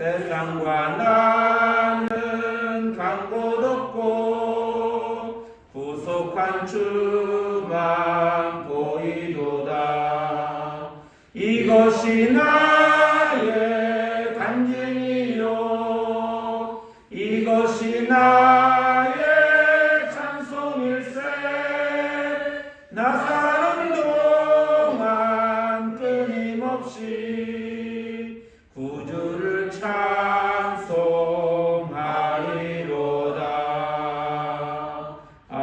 세상과 나는 간 곳 없고 부속한 주만 보이도다. 이것이 나의 간증이요 이것이 나의 찬송일세. 나 사는 동안 끊임없이 구주를 찬송하리로다. 아멘.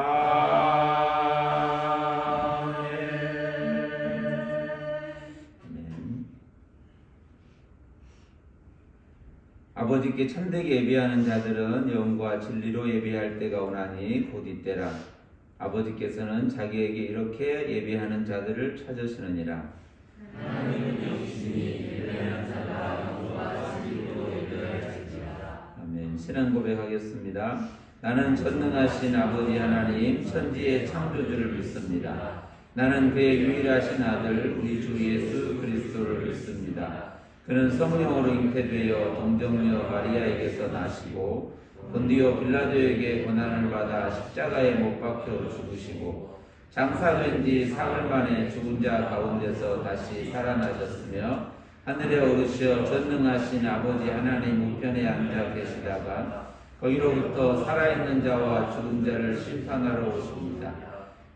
아버지께 참되게 예배하는 자들은 영과 진리로 예배할 때가 오나니 곧 이때라. 아버지께서는 자기에게 이렇게 예배하는 자들을 찾으시느니라. 하나님은 영신이 예배하는 자가 영과 진리로 예배할지니라. 아멘. 신앙 고백하겠습니다. 나는 전능하신 아버지 하나님 천지의 창조주를 믿습니다. 나는 그의 유일하신 아들 우리 주 예수 그리스도를 믿습니다. 그는 성령으로 잉태되어 동정녀 마리아에게서 나시고 본디오 빌라도에게 고난을 받아 십자가에 못 박혀 죽으시고 장사된 지 사흘 만에 죽은 자 가운데서 다시 살아나셨으며 하늘에 오르시어 전능하신 아버지 하나님 우편에 앉아 계시다가 거기로부터 살아있는 자와 죽은 자를 심판하러 오십니다.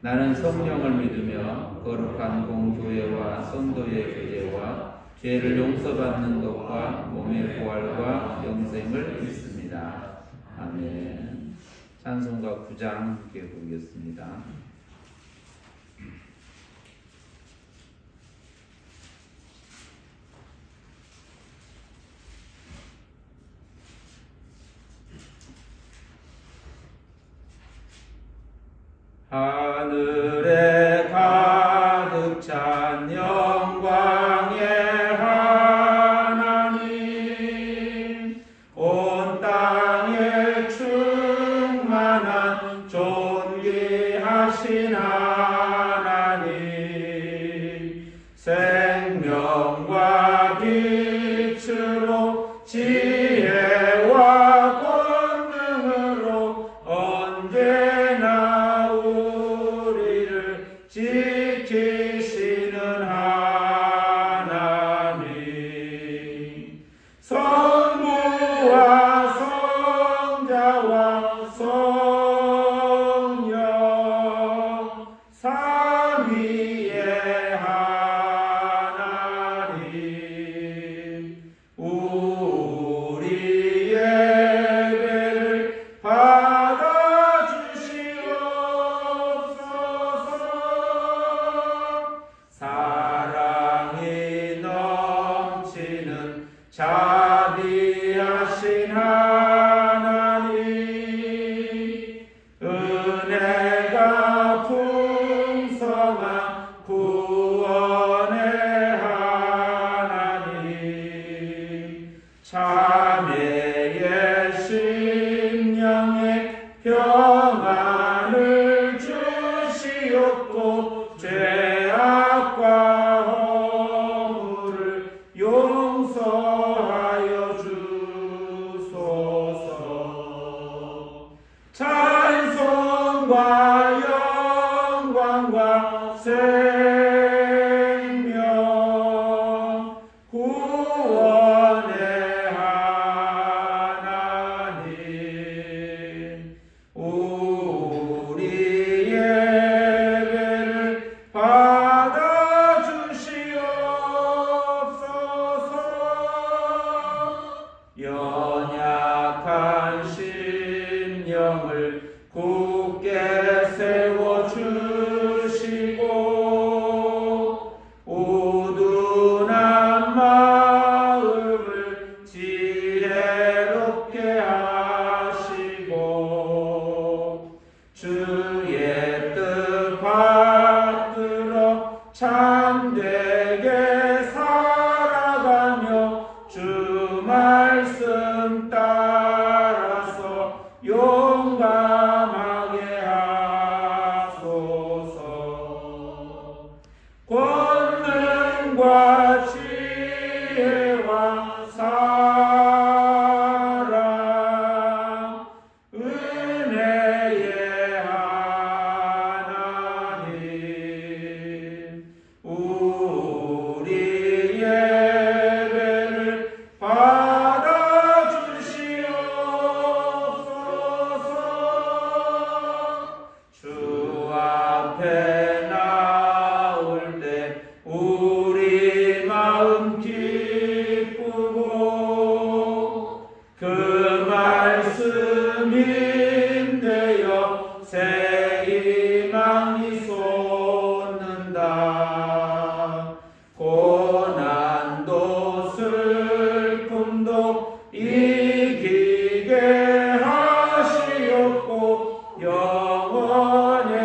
나는 성령을 믿으며 거룩한 공교회와 성도의 교제와 죄를 용서받는 것과 몸의 부활과 영생을 믿습니다. 아멘. 찬송가 9장 함께 부르겠습니다. 하늘에 가득 찬 영광의 하나님, 온 땅에 충만한 존귀하신 하나님, 생명과 빛으로 지혜와 권능으로 언제나 우리를 지키시는 하나님, 성부와 성자와 성령 삼위의 하나님, 우리 예배를 받아주시옵소서. 사랑이 넘치는 자비하신 하나님, 은혜가 풍성한 구원의 하나님, 자매의 심령에 평안을 주시옵고 죄악과 허물을 용서하여 주소서. 찬송과 영광과 생명 구원의 하나님, 우리 예배를 받아주시옵소서. 연약한 심령을 굳게 세워주시고 우둔한 마음을 지혜롭게 하시고 주의 뜻 받들어 참되게 살아가며 주 말씀 따라서 용감하게 하소서. 권능과 지혜와 이기게 하시옵고 영원에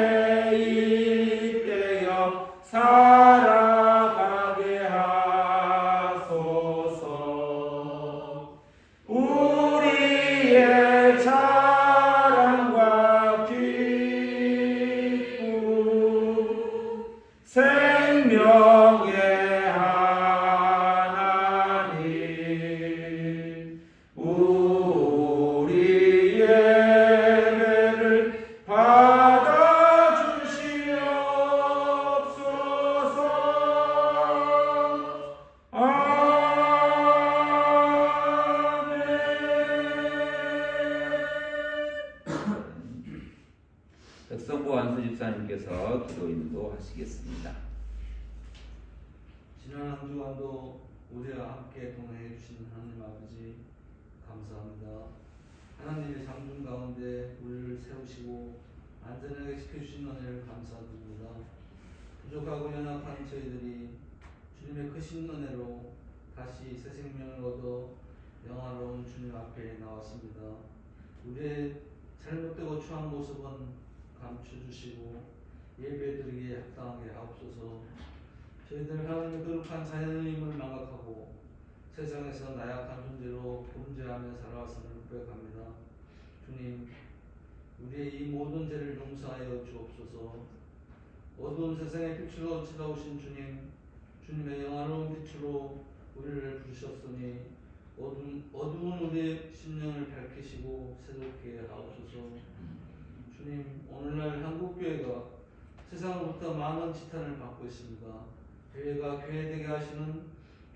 이때여 살아가게 하소서. 우리의 자랑과 기쁨 생명의 하나님, 우리 예배를 받아주시옵소서. 아멘. 백성부 안수 집사님께서 기도 인도하시겠습니다. 지난 한 주간도 우리와 함께 동행해 주신 하나님 아버지 감사합니다. 하나님의 장중 가운데 우리를 세우시고 안전하게 지켜주신 은혜를 감사드립니다. 부족하고 연약한 저희들이 주님의 크신 은혜로 다시 새 생명을 얻어 영화로운 주님 앞에 나왔습니다. 우리의 잘못되고 추한 모습은 감춰주시고 예배드리기에 합당하게 하옵소서. 저희들 하나님의 거룩한 자연임을 망각하고 세상에서 나약한 존재로 범죄하며 살아왔음을 고백합니다. 주님, 우리의 이 모든 죄를 용서하여 주옵소서. 어두운 세상의 빛으로 찾아오신 주님, 주님의 영화로운 빛으로 우리를 부르셨으니 어두운 우리의 심령을 밝히시고 새롭게 하옵소서. 주님, 오늘날 한국교회가 세상으로부터 많은 지탄을 받고 있습니다. 교회가 교회되게 하시는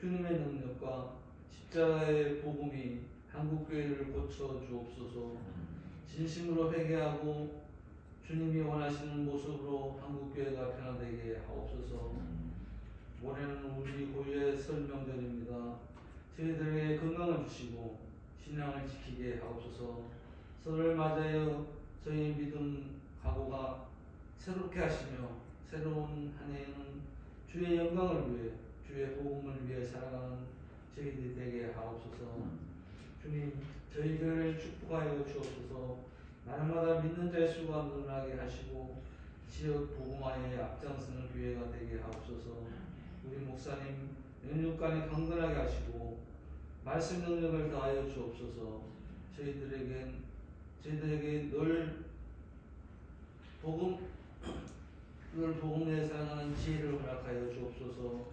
주님의 능력과 십자가의 복음이 한국교회를 고쳐 주옵소서. 진심으로 회개하고 주님이 원하시는 모습으로 한국교회가 변화되게 하옵소서. 올해는 우리 고유의 설 명절입니다. 저희들에게 건강을 주시고 신앙을 지키게 하옵소서. 설을 맞아요 저희 믿음 각오가 새롭게 하시며 새로운 한 해에는 주의 영광을 위해 주의 복음을 위해 살아가는 저희들이 되게 하옵소서. 주님, 저희 교회를 축복하여 주옵소서. 날마다 믿는 자의 수가 늘어나게 하시고 지역 복음화에 앞장서는 교회가 되게 하옵소서. 우리 목사님 영육간에 강건하게 하시고 말씀 능력을 더하여 주옵소서. 저희들에게 늘 복음에 살아가는 지혜를 허락하여 주옵소서.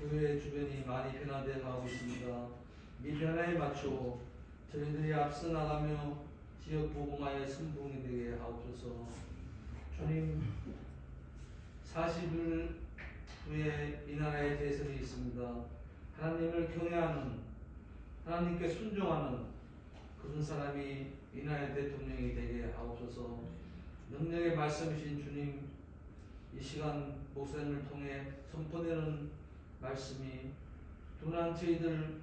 교회 주변이 많이 변화되어 가고 있습니다. 이 변화에 맞춰 저희들이 앞서 나가며 지역 복음화의 선봉이 되게 하옵소서. 주님, 40일 후에 이 나라에 대선이 있습니다. 하나님을 경외하는, 하나님께 순종하는 그런 사람이 이 나라의 대통령이 되게 하옵소서. 능력의 말씀이신 주님, 이 시간 목사님을 통해 선포되는 말씀이 둔한 저희들,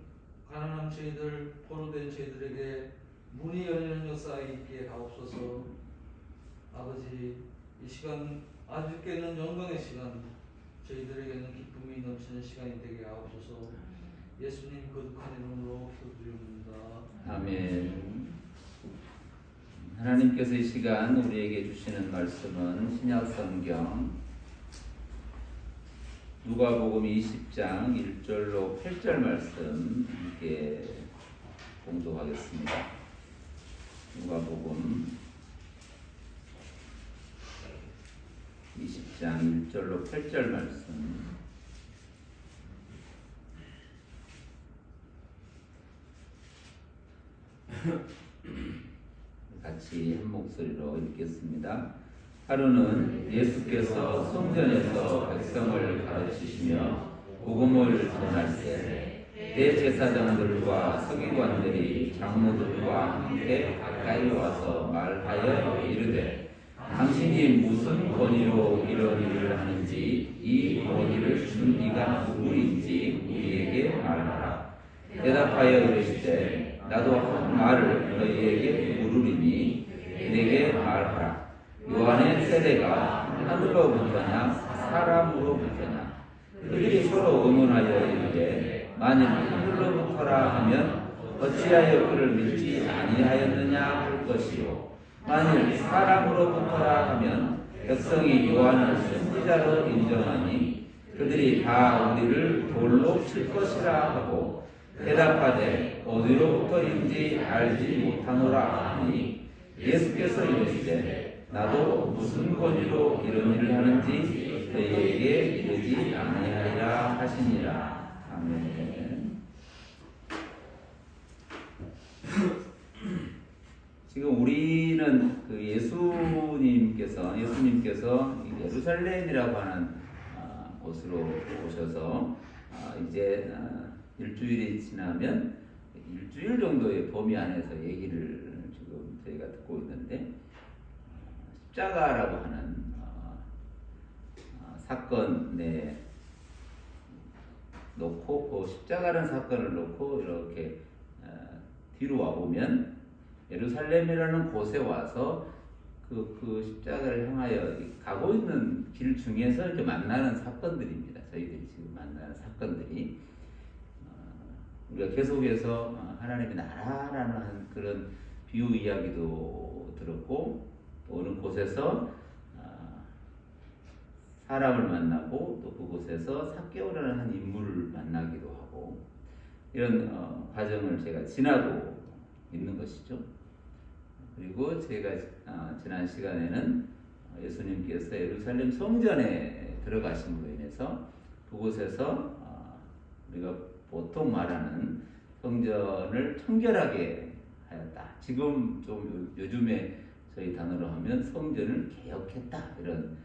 가난한 저희들, 포로된 저희들에게 문이 열리는 역사에 있게 하옵소서. 아버지, 이 시간 아직께는 영광의 시간, 저희들에게는 기쁨이 넘치는 시간이 되게 하옵소서. 예수님 거룩한 이름으로 기도드립니다. 아멘. 하나님께서 이 시간 우리에게 주시는 말씀은 신약 성경 누가복음 20장 1절로 8절 말씀 함께 공독하겠습니다. 누가복음 20장 1절로 8절 말씀 같이 한 목소리로 읽겠습니다. 하루는 예수께서 성전에서 백성을 가르치시며 복음을 전할 때 대제사장들과 서기관들이 장로들과 함께 가까이 와서 말하여 이르되 당신이 무슨 권위로 이런 일을 하는지 이 권위를 준 이가 누구인지 우리에게 말하라. 대답하여 이르시되 나도 한 말을 너희에게 물으리니 내게 말하라. 요한의 세례가 하늘로부터냐 사람으로부터냐? 그들이 서로 의논하여 이르되 만일 하늘로부터라 하면 어찌하여 그를 믿지 아니하였느냐 할 것이요 만일 사람으로부터라 하면 백성이 요한을 선지자로 인정하니 그들이 다 우리를 돌로 칠 것이라 하고 대답하되 어디로부터인지 알지 못하노라 하니 예수께서 이르시되 나도 무슨 권위로 이런 일을 하는지 너희에게 이르지 아니하리라 하시니라. 아멘. 지금 우리는 그 예수님께서 예루살렘이라고 하는 곳으로 오셔서 이제 일주일이 지나면 일주일 정도의 범위 안에서 얘기를 지금 저희가 듣고 있는데 십자가라고 하는 사건에 놓고 그 십자가라는 사건을 놓고 이렇게 뒤로 와보면 예루살렘이라는 곳에 와서 그 십자가를 향하여 가고 있는 길 중에서 이렇게 만나는 사건들입니다. 저희들이 지금 만나는 사건들이 우리가 계속해서 하나님의 나라라는 그런 비유 이야기도 들었고 또 어느 곳에서 사람을 만나고 또 그곳에서 삭개오라는 한 인물을 만나기도 하고 이런 과정을 제가 지나고 있는 것이죠. 그리고 제가 지난 시간에는 예수님께서 예루살렘 성전에 들어가심으로 인해서 그곳에서 우리가 보통 말하는 성전을 청결하게 하였다. 지금 좀 요즘에 저희 단어로 하면 성전을 개혁했다 이런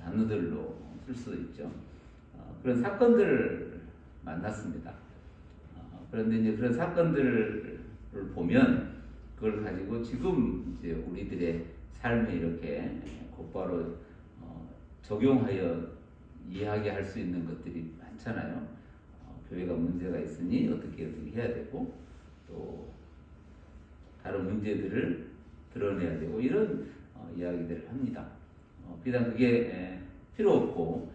단어들로 쓸 수 있죠. 그런 사건들을 만났습니다. 그런데 이제 그런 사건들을 보면 그걸 가지고 지금 이제 우리들의 삶에 이렇게 곧바로 적용하여 이야기할 수 있는 것들이 많잖아요. 교회가 문제가 있으니 어떻게 해야 되고 또 다른 문제들을 드러내야 되고 이런 이야기들을 합니다. 비단 그게 필요 없고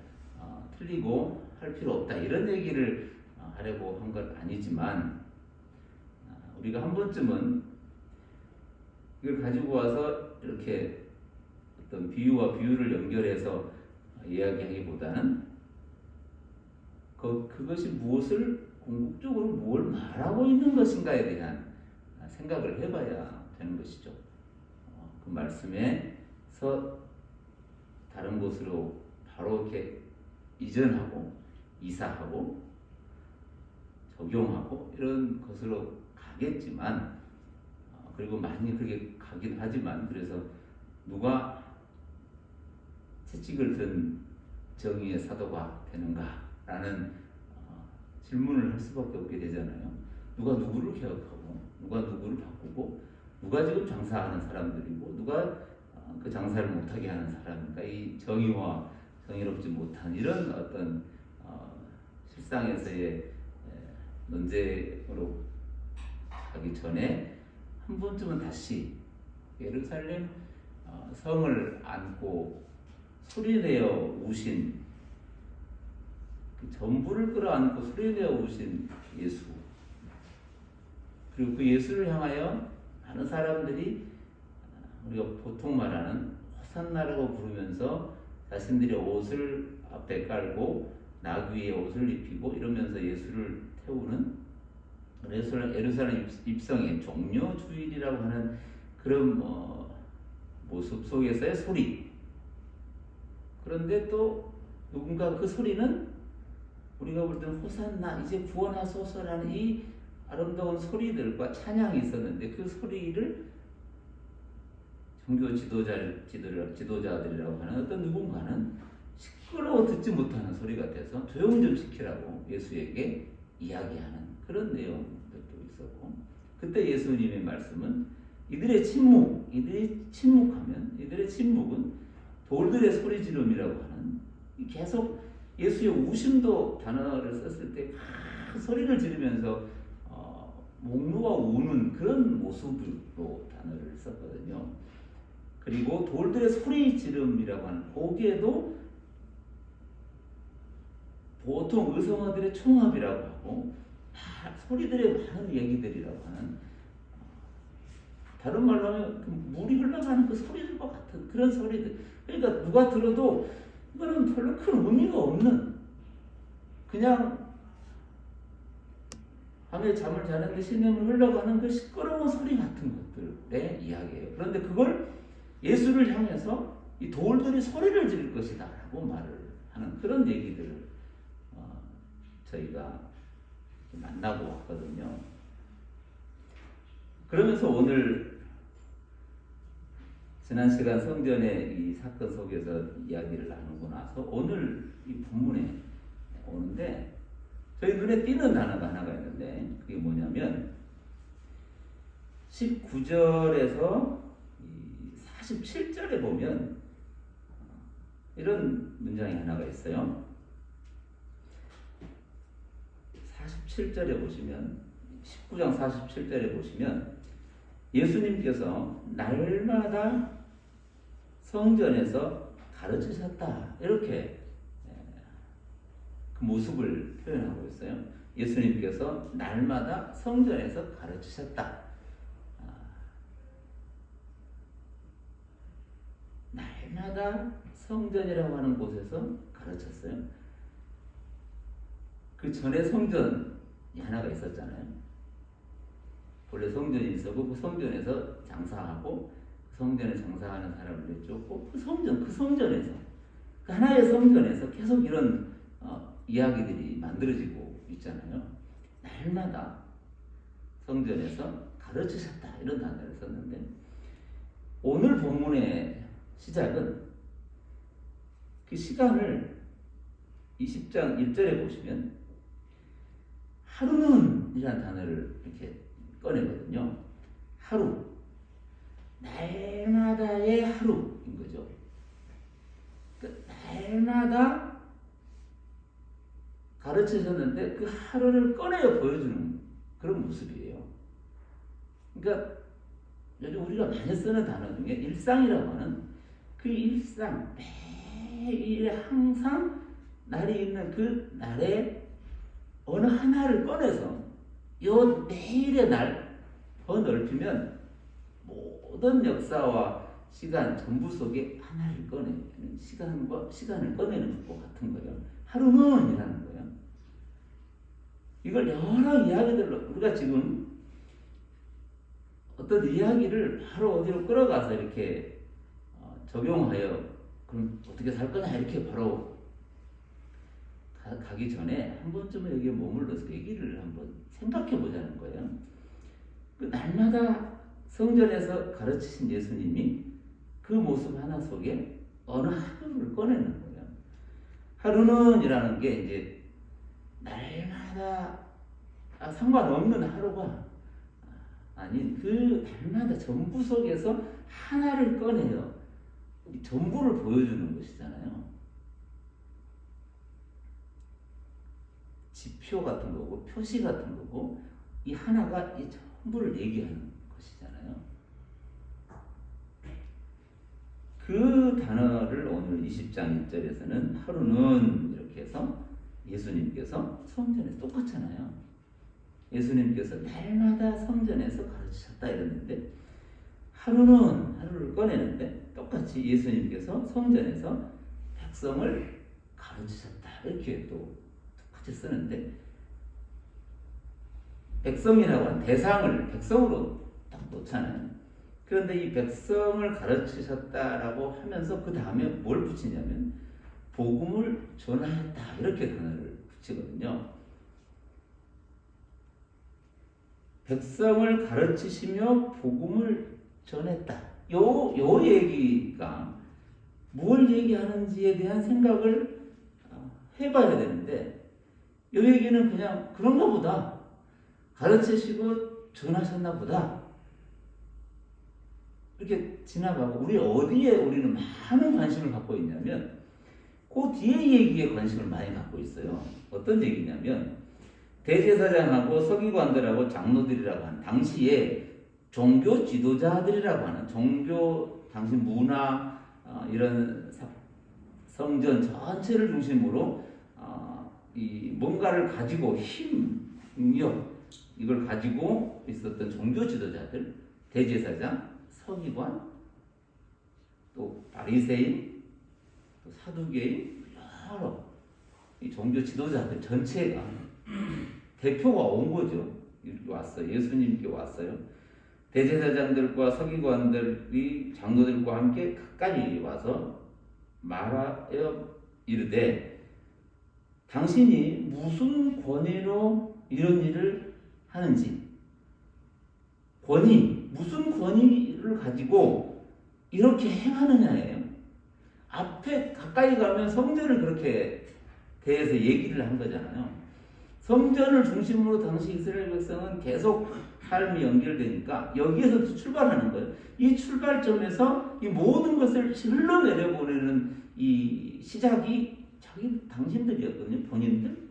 틀리고 할 필요 없다 이런 얘기를 하려고 한 건 아니지만 우리가 한 번쯤은 이걸 가지고 와서 이렇게 어떤 비유와 비유를 연결해서 이야기하기보다는 그것이 무엇을 궁극적으로 뭘 말하고 있는 것인가에 대한 생각을 해봐야 되는 것이죠. 그 말씀에서 다른 곳으로 바로 이렇게 이전하고 이사하고 적용하고 이런 것으로 가겠지만 그리고 많이 그렇게 가긴 하지만 그래서 누가 채찍을 든 정의의 사도가 되는가라는 질문을 할 수밖에 없게 되잖아요. 누가 누구를 개혁하고 누가 누구를 바꾸고 누가 지금 장사하는 사람들이고 누가 그 장사를 못하게 하는 사람인가. 이 정의와 정의롭지 못한 이런 어떤 실상에서의 논쟁으로 가기 전에 한 번쯤은 다시 예루살렘 성을 안고 소리내어 우신 그 전부를 끌어안고 소리내어 우신 예수 그리고 그 예수를 향하여 많은 사람들이 우리가 보통 말하는 호산나라고 부르면서 자신들의 옷을 앞에 깔고 나귀의 옷을 입히고 이러면서 예수를 태우는 예루살렘 입성의 종료주일이라고 하는 그런 모습 속에서의 소리. 그런데 또 누군가 그 소리는 우리가 볼 때는 호산나 이제 구원하소서라는 이 아름다운 소리들과 찬양이 있었는데 그 소리를 종교 지도자들이라고 하는 어떤 누군가는 시끄러워 듣지 못하는 소리 같아서 조용 좀 시키라고 예수에게 이야기하는 그런 내용들도 있었고 그때 예수님의 말씀은 이들이 침묵하면 이들의 침묵은 돌들의 소리 지름이라고 하는 계속 예수의 우심도 단어를 썼을 때 큰 소리를 지르면서 목 놓아 우는 그런 모습으로 단어를 썼거든요. 그리고 돌들의 소리 지름이라고 하는 거기에도 보통 의성어들의 총합이라고 하고 소리들의 많은 얘기들이라고 하는, 다른 말로 하면 그 물이 흘러가는 그 소리들과 같은 그런 소리들. 그러니까 누가 들어도 이거는 별로 큰 의미가 없는, 그냥 밤에 잠을 자는데 신음을 흘러가는 그 시끄러운 소리 같은 것들의 이야기예요. 그런데 그걸 예수를 향해서 이 돌들이 소리를 지를 것이다 라고 말을 하는 그런 얘기들을 저희가 만나고 왔거든요. 그러면서 오늘 지난 시간 성전의 이 사건 속에서 이야기를 나누고 나서 오늘 이 본문에 오는데 저희 눈에 띄는 단어가 하나가 있는데 그게 뭐냐면 19절에서 47절에 보면 이런 문장이 하나가 있어요. 47절에 보시면 19장 47절에 보시면 예수님께서 날마다 성전에서 가르치셨다 이렇게 그 모습을 표현하고 있어요. 예수님께서 날마다 성전에서 가르치셨다. 날마다 성전이라고 하는 곳에서 가르쳤어요. 그 전에 성전이 하나가 있었잖아요. 원래 성전이 있었고 그 성전에서 장사하고 그 성전에 장사하는 사람을 내쫓고 그 성전에서 그 하나의 성전에서 계속 이런 이야기들이 만들어지고 있잖아요. 날마다 성전에서 가르치셨다 이런 단어를 썼는데 오늘 본문의 시작은 그 시간을 20장 1절에 보시면 하루는 이라는 단어를 이렇게 꺼내거든요. 하루, 날마다의 하루인 거죠. 그러니까 날마다 가르치셨는데 그 하루를 꺼내어 보여주는 그런 모습이에요. 그러니까 요즘 우리가 많이 쓰는 단어 중에 일상이라고 하는 그 일상, 매일에 항상 날이 있는 그 날에 어느 하나를 꺼내서 요 매일의 날 더 넓히면 모든 역사와 시간 전부 속에 하나를 꺼내는 시간을 꺼내는 것과 같은 거예요. 하루는 이라는 거예요. 이걸 여러 이야기들로 우리가 지금 어떤 이야기를 바로 어디로 끌어가서 이렇게 적용하여 그럼 어떻게 살 거냐 이렇게 바로 가기 전에 한 번쯤은 여기에 머물러서 얘기를 한번 생각해 보자는 거예요. 그 날마다 성전에서 가르치신 예수님이 그 모습 하나 속에 어느 하루를 꺼내는 거예요. 하루는 이라는 게 이제 날마다 상관없는 하루가 아닌 그 날마다 전부 속에서 하나를 꺼내요. 전부를 보여주는 것이잖아요. 지표 같은 거고 표시 같은 거고 이 하나가 이 전부를 얘기하는 것이잖아요. 그 단어를 오늘 20장 1절에서는 하루는 이렇게 해서 예수님께서 성전에서 똑같잖아요. 예수님께서 날마다 성전에서 가르치셨다 이랬는데 하루를 꺼내는데 똑같이 예수님께서 성전에서 백성을 가르치셨다 이렇게 또 똑같이 쓰는데 백성이라고 하는 대상을 백성으로 딱 놓잖아요. 그런데 이 백성을 가르치셨다라고 하면서 그 다음에 뭘 붙이냐면 복음을 전하였다 이렇게 단어를 붙이거든요. 백성을 가르치시며 복음을 전했다. 요 얘기가 뭘 얘기하는지에 대한 생각을 해봐야 되는데 요 얘기는 그냥 그런가 보다. 가르치시고 전하셨나 보다. 이렇게 지나가고 우리 어디에 우리는 많은 관심을 갖고 있냐면 그 뒤에 얘기에 관심을 많이 갖고 있어요. 어떤 얘기냐면 대제사장하고 서기관들하고 장로들이라고 하는 당시에 종교 지도자들이라고 하는 종교 당시 문화 이런 성전 전체를 중심으로 이 뭔가를 가지고 힘 능력, 이걸 가지고 있었던 종교 지도자들, 대제사장, 서기관, 또 바리새인, 또 사두개인, 여러 이 종교 지도자들 전체가 대표가 온 거죠. 이렇게 왔어요. 예수님께 왔어요. 대제사장들과 서기관들이 장로들과 함께 가까이 와서 말하여 이르되 당신이 무슨 권위로 이런 일을 하는지, 권위, 무슨 권위를 가지고 이렇게 행하느냐예요. 앞에 가까이 가면 성전을 그렇게 대해서 얘기를 한 거잖아요. 성전을 중심으로 당시 이스라엘 백성은 계속 삶이 연결되니까 여기에서 출발하는 거예요. 이 출발점에서 이 모든 것을 흘러내려 보내는 이 시작이 당신들이었거든요. 본인들.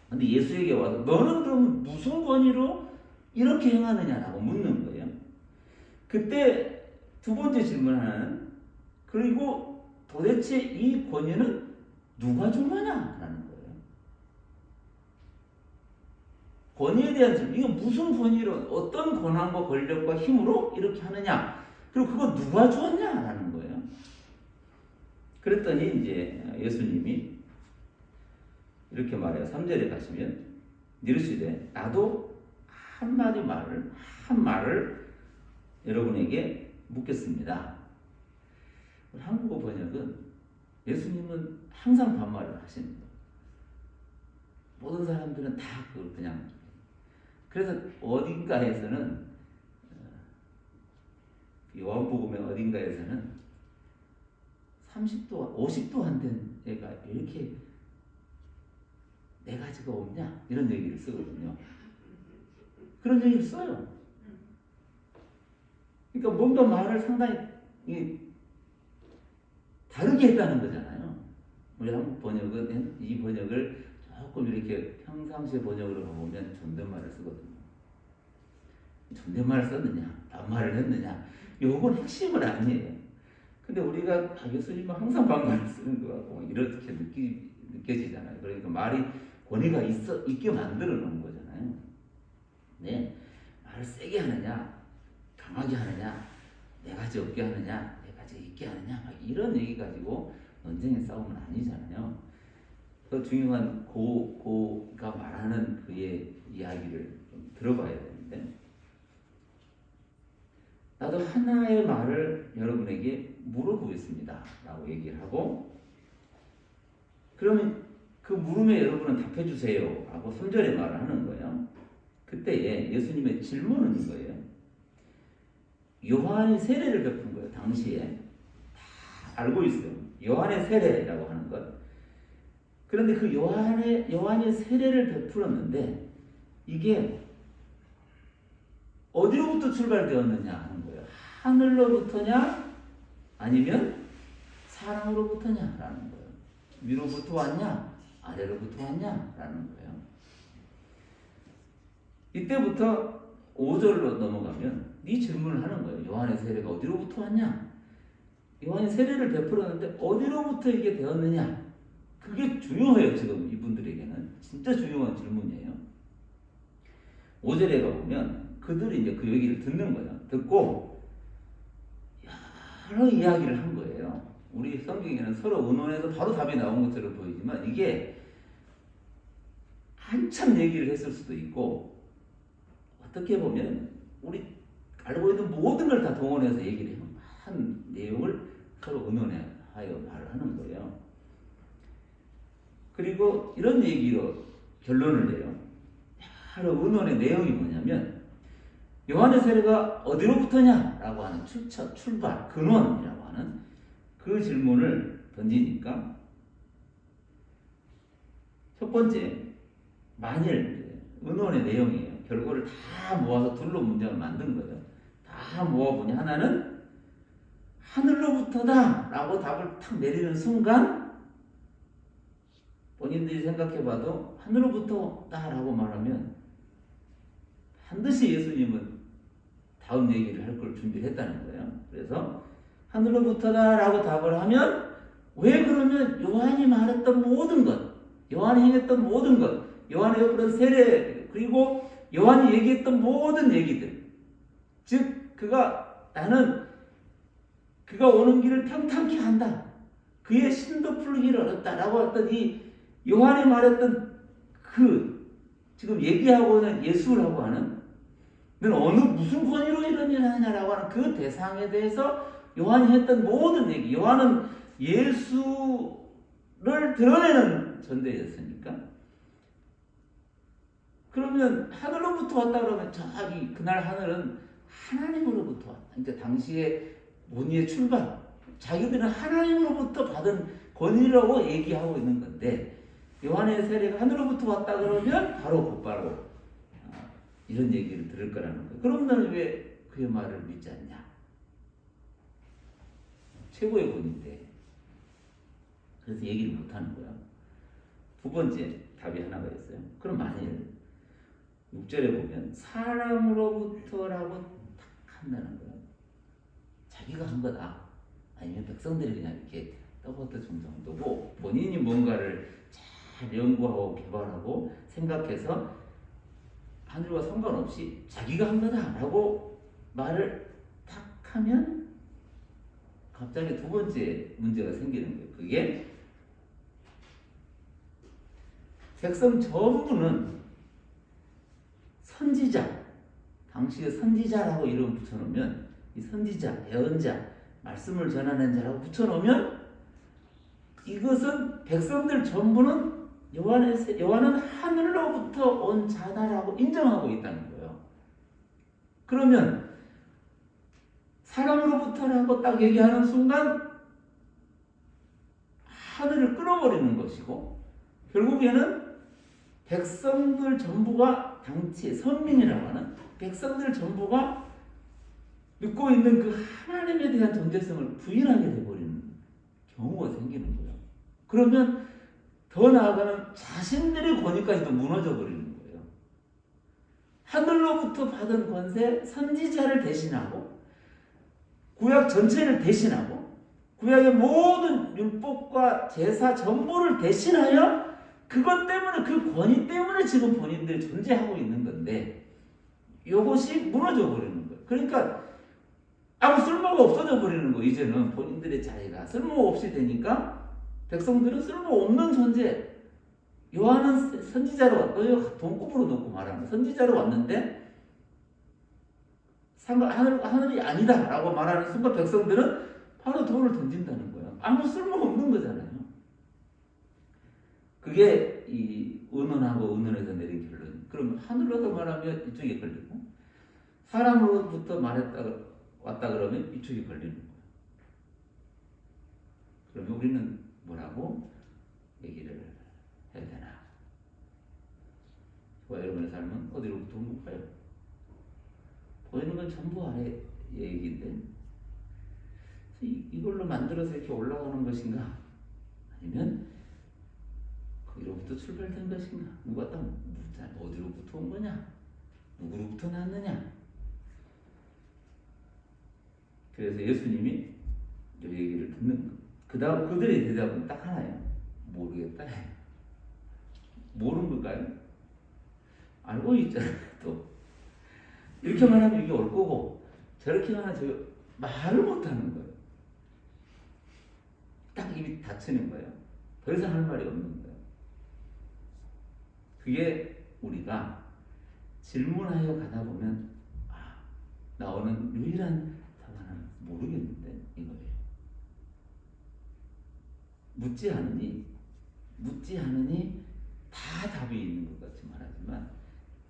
근데 예수에게 와서 너는 그럼 무슨 권위로 이렇게 행하느냐라고 묻는 거예요. 그때 두 번째 질문 하나는 그리고 도대체 이 권위는 누가 준 거냐라는 거예요. 권위에 대한 질문. 이거 무슨 권위로 어떤 권한과 권력과 힘으로 이렇게 하느냐. 그리고 그거 누가 주었냐라는 거예요. 그랬더니 이제 예수님이 이렇게 말해요. 3절에 가시면 이르시되 나도 한 말을 여러분에게 묻겠습니다. 한국어 번역은 예수님은 항상 반말을 하십니다. 모든 사람들은 다 그걸 그냥. 그래서 어딘가에서는 요한복음의 어딘가에서는 30도, 50도 안 된 애가 이렇게 네 가지가 없냐? 이런 얘기를 쓰거든요. 그런 얘기를 써요. 그러니까 뭔가 말을 상당히 다르게 했다는 거잖아요. 우리 한국 번역은 이 번역을 조금 이렇게 평상시의 번역으로 보면 존댓말을 쓰거든요. 존댓말을 썼느냐, 반말을 했느냐, 요건 핵심은 아니에요. 근데 우리가 예수님은 항상 반말을 쓰는 것 같고 이렇게 느껴지잖아요. 그러니까 말이 권위가 있게 만들어 놓은 거잖아요. 네, 말을 세게 하느냐, 강하게 하느냐, 네 가지 없게 하느냐, 네 가지 있게 하느냐, 막 이런 얘기 가지고 논쟁의 싸움은 아니잖아요. 더 중요한 고가 말하는 그의 이야기를 좀 들어봐야 되는데, 나도 하나의 말을 여러분에게 물어보겠습니다 라고 얘기를 하고, 그러면 그 물음에 여러분은 답해 주세요 하고 3절에 말을 하는 거예요. 그때에 예수님의 질문은 이거예요. 요한이 세례를 베푼 거예요. 당시에 다 알고 있어요. 요한의 세례라고 하는 것. 그런데 그 요한이 세례를 베풀었는데 이게 어디로부터 출발되었느냐 하는 거예요. 하늘로부터냐 아니면 사람으로부터냐라는 거예요. 위로부터 왔냐 아래로부터 왔냐라는 거예요. 이때부터 5절로 넘어가면 이 질문을 하는 거예요. 요한의 세례가 어디로부터 왔냐? 요한이 세례를 베풀었는데 어디로부터 이게 되었느냐? 그게 중요해요. 지금 이분들에게는 진짜 중요한 질문이에요. 5절에 가보면 그들이 이제 그 얘기를 듣는 거예요. 듣고 여러 이야기를 한 거예요. 우리 성경에는 서로 의논해서 바로 답이 나온 것처럼 보이지만 이게 한참 얘기를 했을 수도 있고, 어떻게 보면 우리 알고 있는 모든 걸 다 동원해서 얘기를 한 내용을 서로 의논하여 말을 하는 거예요. 그리고 이런 얘기로 결론을 내요. 여러 의논의 내용이 뭐냐면 요한의 세례가 어디로부터냐라고 하는 출발, 근원이라고 하는 그 질문을 던지니까 첫 번째, 만일 의논의 내용이에요. 결과를 다 모아서 둘로 문장을 만든 거예요. 다 모아보니 하나는 하늘로부터다 라고 답을 탁 내리는 순간 본인들이 생각해봐도 하늘로부터다 라고 말하면 반드시 예수님은 다음 얘기를 할 걸 준비를 했다는 거예요. 그래서 하늘로부터다 라고 답을 하면 왜 그러면 요한이 말했던 모든 것, 요한이 행했던 모든 것, 요한의 그런 세례 그리고 요한이 얘기했던 모든 얘기들, 즉 그가 오는 길을 평탄케 한다, 그의 심도 풀기를 얻었다라고 했던 이 요한이 말했던 지금 얘기하고 있는 예수라고 하는, 너는 무슨 권위로 이런 일을 하냐라고 하는 그 대상에 대해서 요한이 했던 모든 얘기, 요한은 예수를 드러내는 존재였으니까. 그러면 하늘로부터 왔다 그러면 그날 하늘은 하나님으로부터 왔다. 그러니까 당시에 문의의 출발, 자기들은 하나님으로부터 받은 권위라고 얘기하고 있는 건데, 요한의 세례가 하늘로부터 왔다 그러면 바로 곧바로 이런 얘기를 들을 거라는 거예요. 그럼 너는 왜 그의 말을 믿지 않냐? 최고의 권위인데. 그래서 얘기를 못하는 거야. 두 번째 답이 하나가 있어요. 그럼 만일 6절에 보면 사람으로부터라고 딱 한다는 거야. 자기가 한 거다. 아니면 백성들이 그냥 이렇게 떠받쳐 준 정도고, 본인이 뭔가를 잘 연구하고 개발하고 생각해서 하늘과 상관없이 자기가 한 거다라고 말을 딱 하면 갑자기 두 번째 문제가 생기는 거예요. 그게 백성 전부는 선지자, 당시에 선지자라고 이름 붙여놓으면, 이 선지자, 예언자, 말씀을 전하는 자라고 붙여놓으면 이것은 백성들 전부는 요한은 하늘로부터 온 자다라고 인정하고 있다는 거예요. 그러면 사람으로부터라고 딱 얘기하는 순간 하늘을 끊어버리는 것이고, 결국에는 백성들 전부가 당치 선민이라고 하는 백성들 전부가 믿고 있는 그 하나님에 대한 존재성을 부인하게 되어버리는 경우가 생기는 거예요. 그러면 더 나아가는 자신들의 권위까지도 무너져 버리는 거예요. 하늘로부터 받은 권세, 선지자를 대신하고 구약 전체를 대신하고 구약의 모든 율법과 제사 전부를 대신하여 그것 때문에, 그 권위 때문에 지금 본인들이 존재하고 있는 건데, 이것이 무너져 버리는 거예요. 그러니까 아무 쓸모가 없어져 버리는 거예요. 이제는 본인들의 자리가 쓸모없이 되니까 백성들은 쓸모없는 존재. 요한은 선지자로 왔어요. 동급으로 놓고 말하는 거예요. 선지자로 왔는데 하늘이 아니다라고 말하는 순간 백성들은 바로 돌을 던진다는 거예요. 아무 쓸모없는 거잖아요. 그게 이 의논하고 의논에서 내린 결론. 그럼 하늘로서 말하면 이쪽에 걸리고, 사람으로부터 왔다 그러면 이쪽에 걸리는 거예요. 그러면 우리는 뭐라고 얘기를 해야 되나? 저와 여러분의 삶은 어디로부터 온 걸까요? 보이는 건 전부 아래 얘기인데, 이걸로 만들어서 이렇게 올라가는 것인가? 아니면 거기로부터 출발된 것인가? 누가 딱 어디로부터 온 거냐? 누구로부터 났느냐? 그래서 예수님이 이 얘기를 듣는 거. 그 다음 그들의 대답은 딱 하나예요. 모르겠다. 모르는 걸까요? 알고 있잖아요. 또 이렇게 말하면 이게 올 거고, 저렇게 말하면 말을 못하는 거예요. 딱 입이 닫히는 거예요. 더 이상 할 말이 없는 거예요. 그게 우리가 질문하여 가다 보면 나오는 유일한 답안은 모르겠는데 이거예요. 묻지 않으니 다 답이 있는 것 같이 말하지만,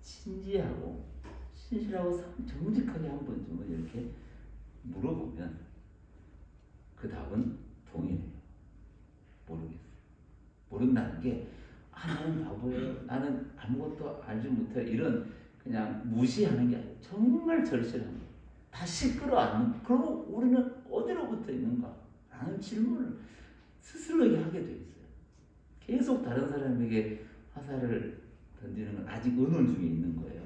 진지하고 신실하고 정직하게 한 번쯤은 이렇게 물어보면 그 답은 동일해요. 모르겠어요. 모른다는 게 나는 바보예요, 나는 아무것도 알지 못해, 이런 그냥 무시하는 게 아니라 정말 절실한 거예요. 다시 끌어안는. 그러면 우리는 어디로부터 있는가? 라는 질문을 스스로에게 하게 돼 있어요. 계속 다른 사람에게 화살을 던지는 건 아직 의논 중에 있는 거예요.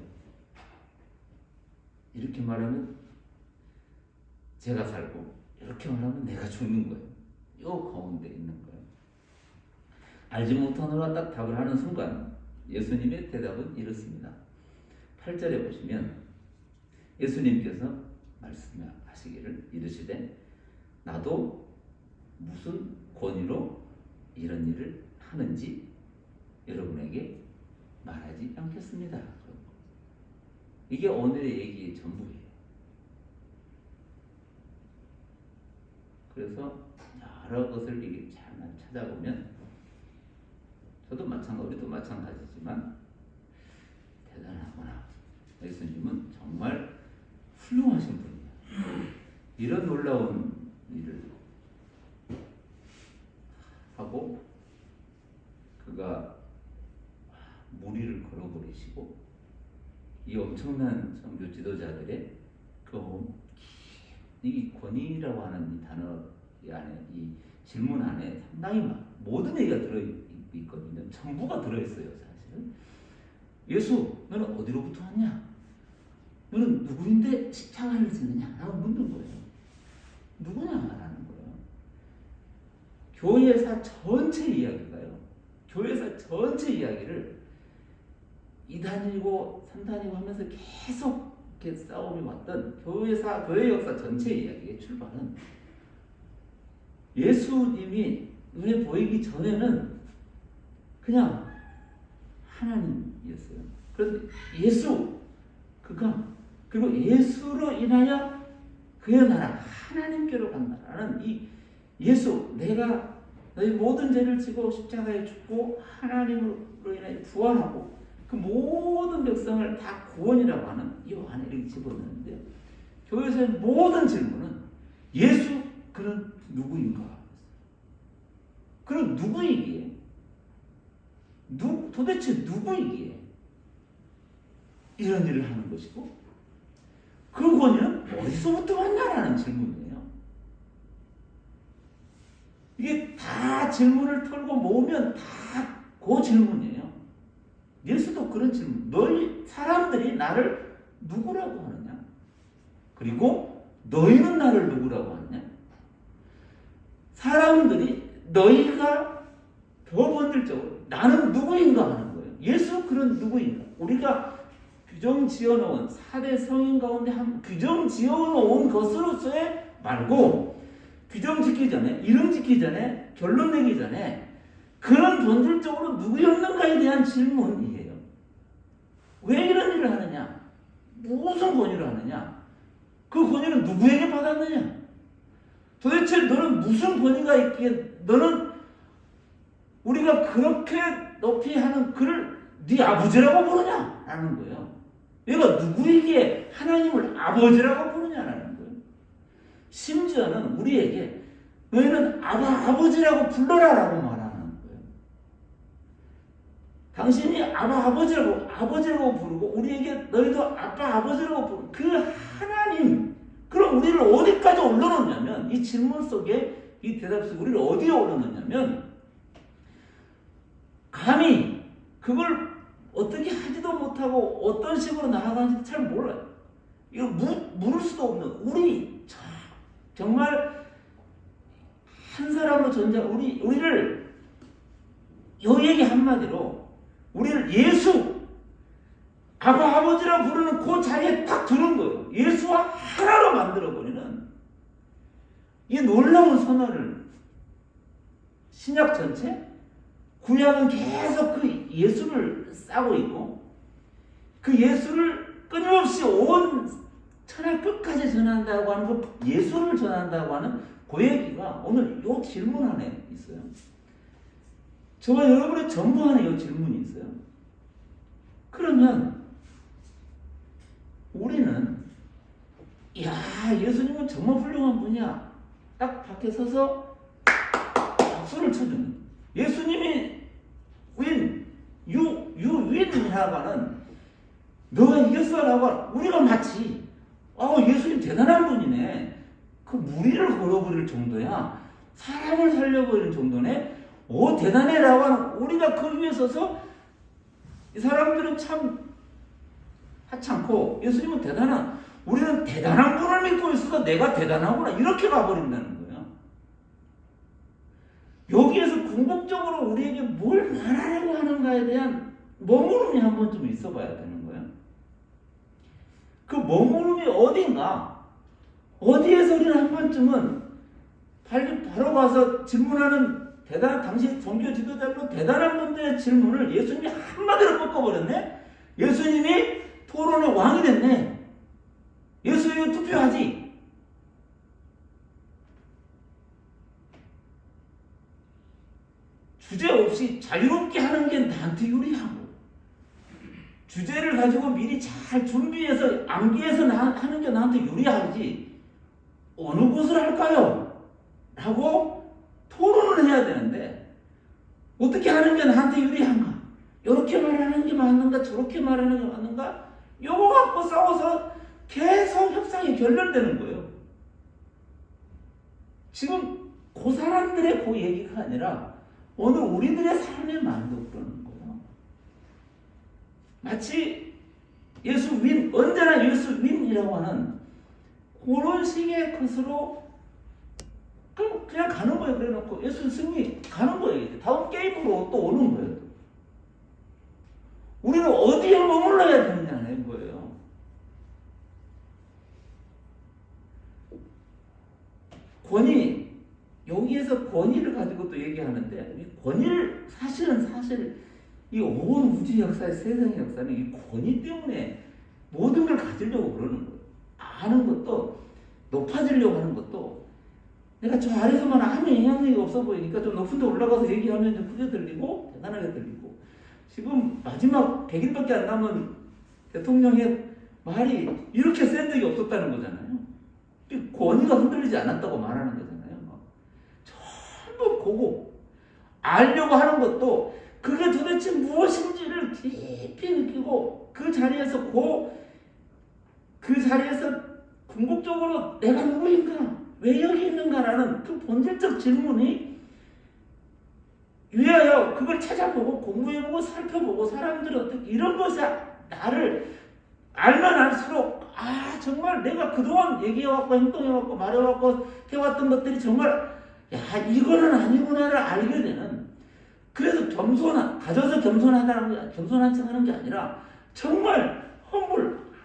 이렇게 말하면 제가 살고, 이렇게 말하면 내가 죽는 거예요. 이 가운데 있는 거예요. 알지 못하노라 딱 답을 하는 순간 예수님의 대답은 이렇습니다. 8절에 보시면 예수님께서 말씀하시기를 이르시되 나도 무슨 권위로 이런 일을 하는지 여러분에게 말하지 않겠습니다. 이게 오늘의 얘기의 전부예요. 그래서 여러 것을 이게 잘 찾아보면 저도 우리도 마찬가지지만 대단하구나. 예수님은 정말 훌륭하신 분이에요. 이런 놀라운 일을 하고 그가 무리를 걸어버리시고 이 엄청난 종교 지도자들의 이 권위라고 하는 이 단어 안에 이 질문 안에 상당히 모든 얘기가 들어있거든요. 전부가 들어있어요. 사실은 예수 너는 어디로부터 왔냐? 너는 누구인데 십자가를 지느냐? 라고 묻는 거예요. 누구냐라는 거예요. 교회사 전체 이야기가요. 교회사 전체 이야기를 2단이고 3단이고 하면서 계속 이렇게 싸움이 왔던 교회 역사 전체 이야기의 출발은 예수님이 눈에 보이기 전에는 그냥 하나님이었어요. 그런데 그리고 예수로 인하여 그의 나라 하나님께로 간다라는 이 예수, 내가 너희 모든 죄를 지고 십자가에 죽고 하나님으로 인하여 부활하고 그 모든 백성을 다 구원이라고 하는 이 안에 이렇게 집어넣는데요. 교회에서의 모든 질문은 예수 그는 누구인가? 그는 누구이기에? 도대체 누구이기에 이런 일을 하는 것이고 그 권위는 어디서부터 왔냐라는 질문이에요. 이게 다 질문을 털고 모으면 다 그 질문이에요. 예수도 그런 질문. 너희 사람들이 나를 누구라고 하느냐? 그리고 너희는 나를 누구라고 하느냐? 사람들이 너희가 더 본질적으로 나는 누구인가 하는 거예요. 예수 그런 누구인가? 우리가 규정 지어놓은 4대 성인 가운데 규정 지어놓은 것으로서의 말고 규정 짓기 전에 이름 짓기 전에 결론 내기 전에 그런 본질적으로 누구였는가에 대한 질문이에요. 왜 이런 일을 하느냐? 무슨 권위를 하느냐? 그 권위는 누구에게 받았느냐? 도대체 너는 무슨 권위가 있기에 너는 우리가 그렇게 높이 하는 그를 네 아버지라고 부르냐? 라는 거예요. 얘가 누구에게 하나님을 아버지라고 부르냐라는 거예요. 심지어는 우리에게 너희는 아버지라고 불러라라고 말하는 거예요. 당신이 아버지라고 부르고 우리에게 너희도 아버지라고 부르고 그 하나님, 그럼 우리를 어디까지 올려놓냐면 이 질문 속에 이 대답 속에 우리를 어디에 올려놓냐면 감히 그걸 어떻게 하지도 못하고 어떤 식으로 나아가는지 잘 몰라요. 이거 물을 수도 없는 우리 정말 한 사람으로 우리를 이 얘기 한마디로 우리를 예수 아버지라고 부르는 그 자리에 딱 두는 거예요. 예수와 하나로 만들어버리는 이 놀라운 선언을 신약 전체 구약은 계속 그 예수를 싸고 있고 그 예수를 끊임없이 온 천하 끝까지 전한다고 하는 그 예수를 전한다고 하는 그 얘기가 오늘 이 질문 안에 있어요. 저와 여러분의 전부 안에 이 질문이 있어요. 그러면 우리는 예수님은 정말 훌륭한 분이야. 딱 밖에 서서 박수를 쳐주는 예수님이 you win이라고 하는 너가 이겼어라고 하는 우리가 마치 예수님 대단한 분이네. 그 무리를 걸어버릴 정도야. 사람을 살려버릴 정도네. 대단해라고 하는 우리가 그 위에 서서 이 사람들은 참 하찮고 예수님은 우리는 대단한 분을 믿고 있어서 내가 대단하구나 이렇게 가버린다는 거예요. 여기에서 궁극적으로 우리에게 뭘 말하려고 하는가에 대한 머무름이 한 번쯤 있어 봐야 되는 거예요. 그 머무름이 어딘가? 어디에서 우리는 한 번쯤은 바로 가서 질문하는 당시 종교 지도자로 대단한 분들의 질문을 예수님이 한마디로 꺾어버렸네? 예수님이 토론의 왕이 됐네. 예수님이 투표하지. 주제 없이 자유롭게 하는 게 나한테 유리하고, 주제를 가지고 미리 잘 준비해서 암기해서 하는 게 나한테 유리하지. 어느 것을 할까요? 라고 토론을 해야 되는데 어떻게 하는 게 나한테 유리한가? 이렇게 말하는 게 맞는가? 저렇게 말하는 게 맞는가? 요거 갖고 싸워서 계속 협상이 결렬되는 거예요. 지금 그 사람들의 그 얘기가 아니라 오늘 우리들의 삶의 말도 그러는 거예요. 마치 예수 윈, 언제나 예수 윈이라고 하는 그런 식의 것으로 그냥 가는 거예요. 그래 놓고 예수 승리 가는 거예요. 다음 게임으로 또 오는 거예요. 우리는 어디에 머물러야 되느냐는 거예요. 권위, 여기에서 권위를 가지고 또 얘기하는데, 이 권위를 사실 이 온 우주 역사의 세상의 역사는 이 권위 때문에 모든 걸 가지려고 그러는 거예요. 아는 것도, 높아지려고 하는 것도, 내가 저 아래서만 아무 영향력이 없어 보이니까 좀 높은 데 올라가서 얘기하면 좀 크게 들리고 대단하게 들리고, 지금 마지막 100일밖에 안 남은 대통령의 말이 이렇게 센 적이 없었다는 거잖아요. 권위가 흔들리지 않았다고 말하는 거잖아요. 전부 보고 알려고 하는 것도 그게 도대체 무엇인지를 깊이 느끼고 그 자리에서 궁극적으로 내가 누구인가? 왜 여기 있는가라는 그 본질적 질문이 위하여 그걸 찾아보고 공부해보고 살펴보고 사람들이 어떻게 이런 것이 나를 알면 알수록 정말 내가 그동안 얘기해왔고 행동해왔고 말해왔고 해왔던 것들이 정말 이거는 아니구나를 알게 되는, 그래서 가져서 겸손한 척 하는 게 아니라 정말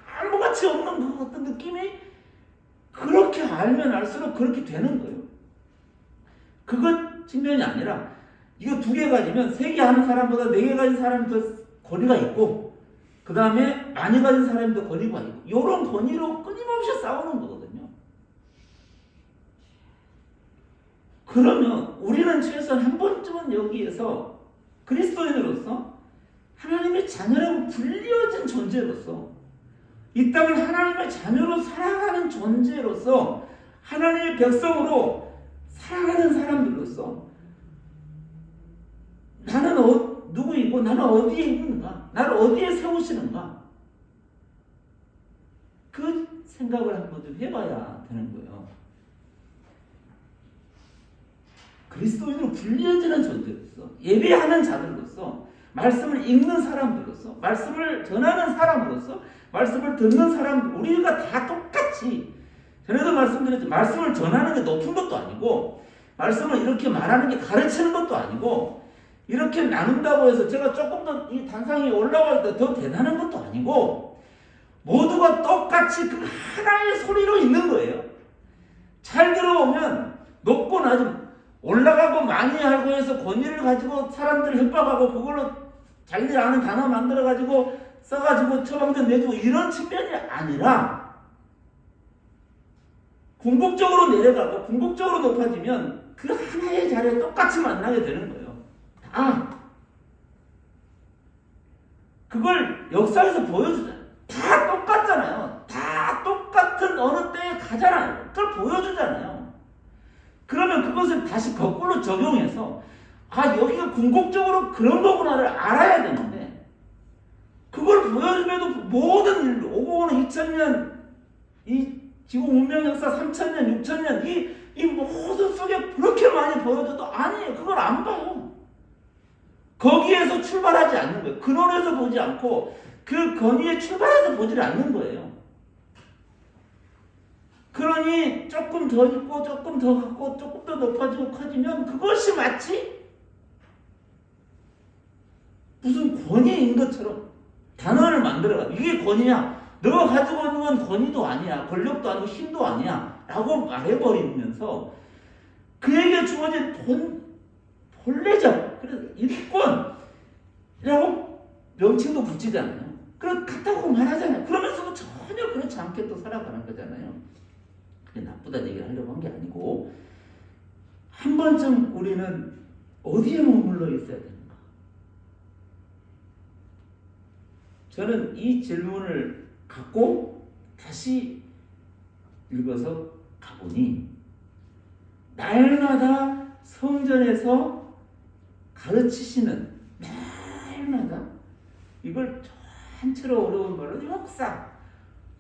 아무같이 없는 그 어떤 느낌이 그렇게 알면 알수록 그렇게 되는 거예요. 그것 측면이 아니라 이거 2개 가지면 3개 하는 사람보다 4개 가진 사람이 더 권위가 있고, 그 다음에 많이 가진 사람이 더 권위가 있고, 이런 권위로 끊임없이 싸우는 거거든요. 그러면 우리는 최소한 한 번쯤은 여기에서 그리스도인으로서 하나님의 자녀라고 불리어진 존재로서 이 땅을 하나님의 자녀로 살아가는 존재로서 하나님의 백성으로 살아가는 사람들로서 나는 누구이고 나는 어디에 있는가? 나를 어디에 세우시는가? 그 생각을 한번 좀 해봐야 되는 거예요. 그리스도인으로 불리어지는 존재로서, 예배하는 자들로서, 말씀을 읽는 사람들로서, 말씀을 전하는 사람으로서, 말씀을 듣는 사람들, 우리가 다 똑같이, 전에도 말씀드렸지만 말씀을 전하는 게 높은 것도 아니고, 말씀을 이렇게 말하는 게 가르치는 것도 아니고, 이렇게 나눈다고 해서 제가 조금 더 이 단상이 올라갈 때 더 대단한 것도 아니고, 모두가 똑같이 그 하나의 소리로 있는 거예요. 잘 들어오면 높고 낮은, 올라가고 많이 알고 해서 권위를 가지고 사람들을 협박하고 그걸로 자기들 아는 단어 만들어가지고 써가지고 처방전 내주고 이런 측면이 아니라, 궁극적으로 내려가고 궁극적으로 높아지면 그 하나의 자리에 똑같이 만나게 되는 거예요. 그걸 역사에서 보여주잖아요. 다 똑같잖아요. 다 똑같은 어느 때에 가잖아요. 그걸 보여주잖아요. 그러면 그것을 다시 거꾸로 적용해서 여기가 궁극적으로 그런 거구나를 알아야 되는데, 그걸 보여줌에도 모든 일로 500년, 2000년, 이 지구 문명 역사 3000년, 6000년 이 모든 속에 그렇게 많이 보여줘도 아니에요. 그걸 안 봐요. 거기에서 출발하지 않는 거예요. 근원에서 보지 않고 그 권위에 출발해서 보지 않는 거예요. 그러니 조금 더 있고 조금 더 갖고 조금 더 높아지고 커지면 그것이 마치 무슨 권위인 것처럼 단어를 만들어가. 이게 권위야. 너 가지고 있는 건 권위도 아니야, 권력도 아니고 힘도 아니야 라고 말해버리면서 그에게 주어진 본래적 그래서 일꾼이라고 명칭도 붙이잖아요. 그럼 같다고 말하잖아요. 그러면서도 전혀 그렇지 않게 또 살아가는 거잖아요. 그게 나쁘다는 얘기를 하려고 한 게 아니고, 한 번쯤 우리는 어디에 머물러 있어야 되는가? 저는 이 질문을 갖고 다시 읽어서 가보니, 날마다 성전에서 가르치시는, 날마다 이걸 전체로 어려운 말로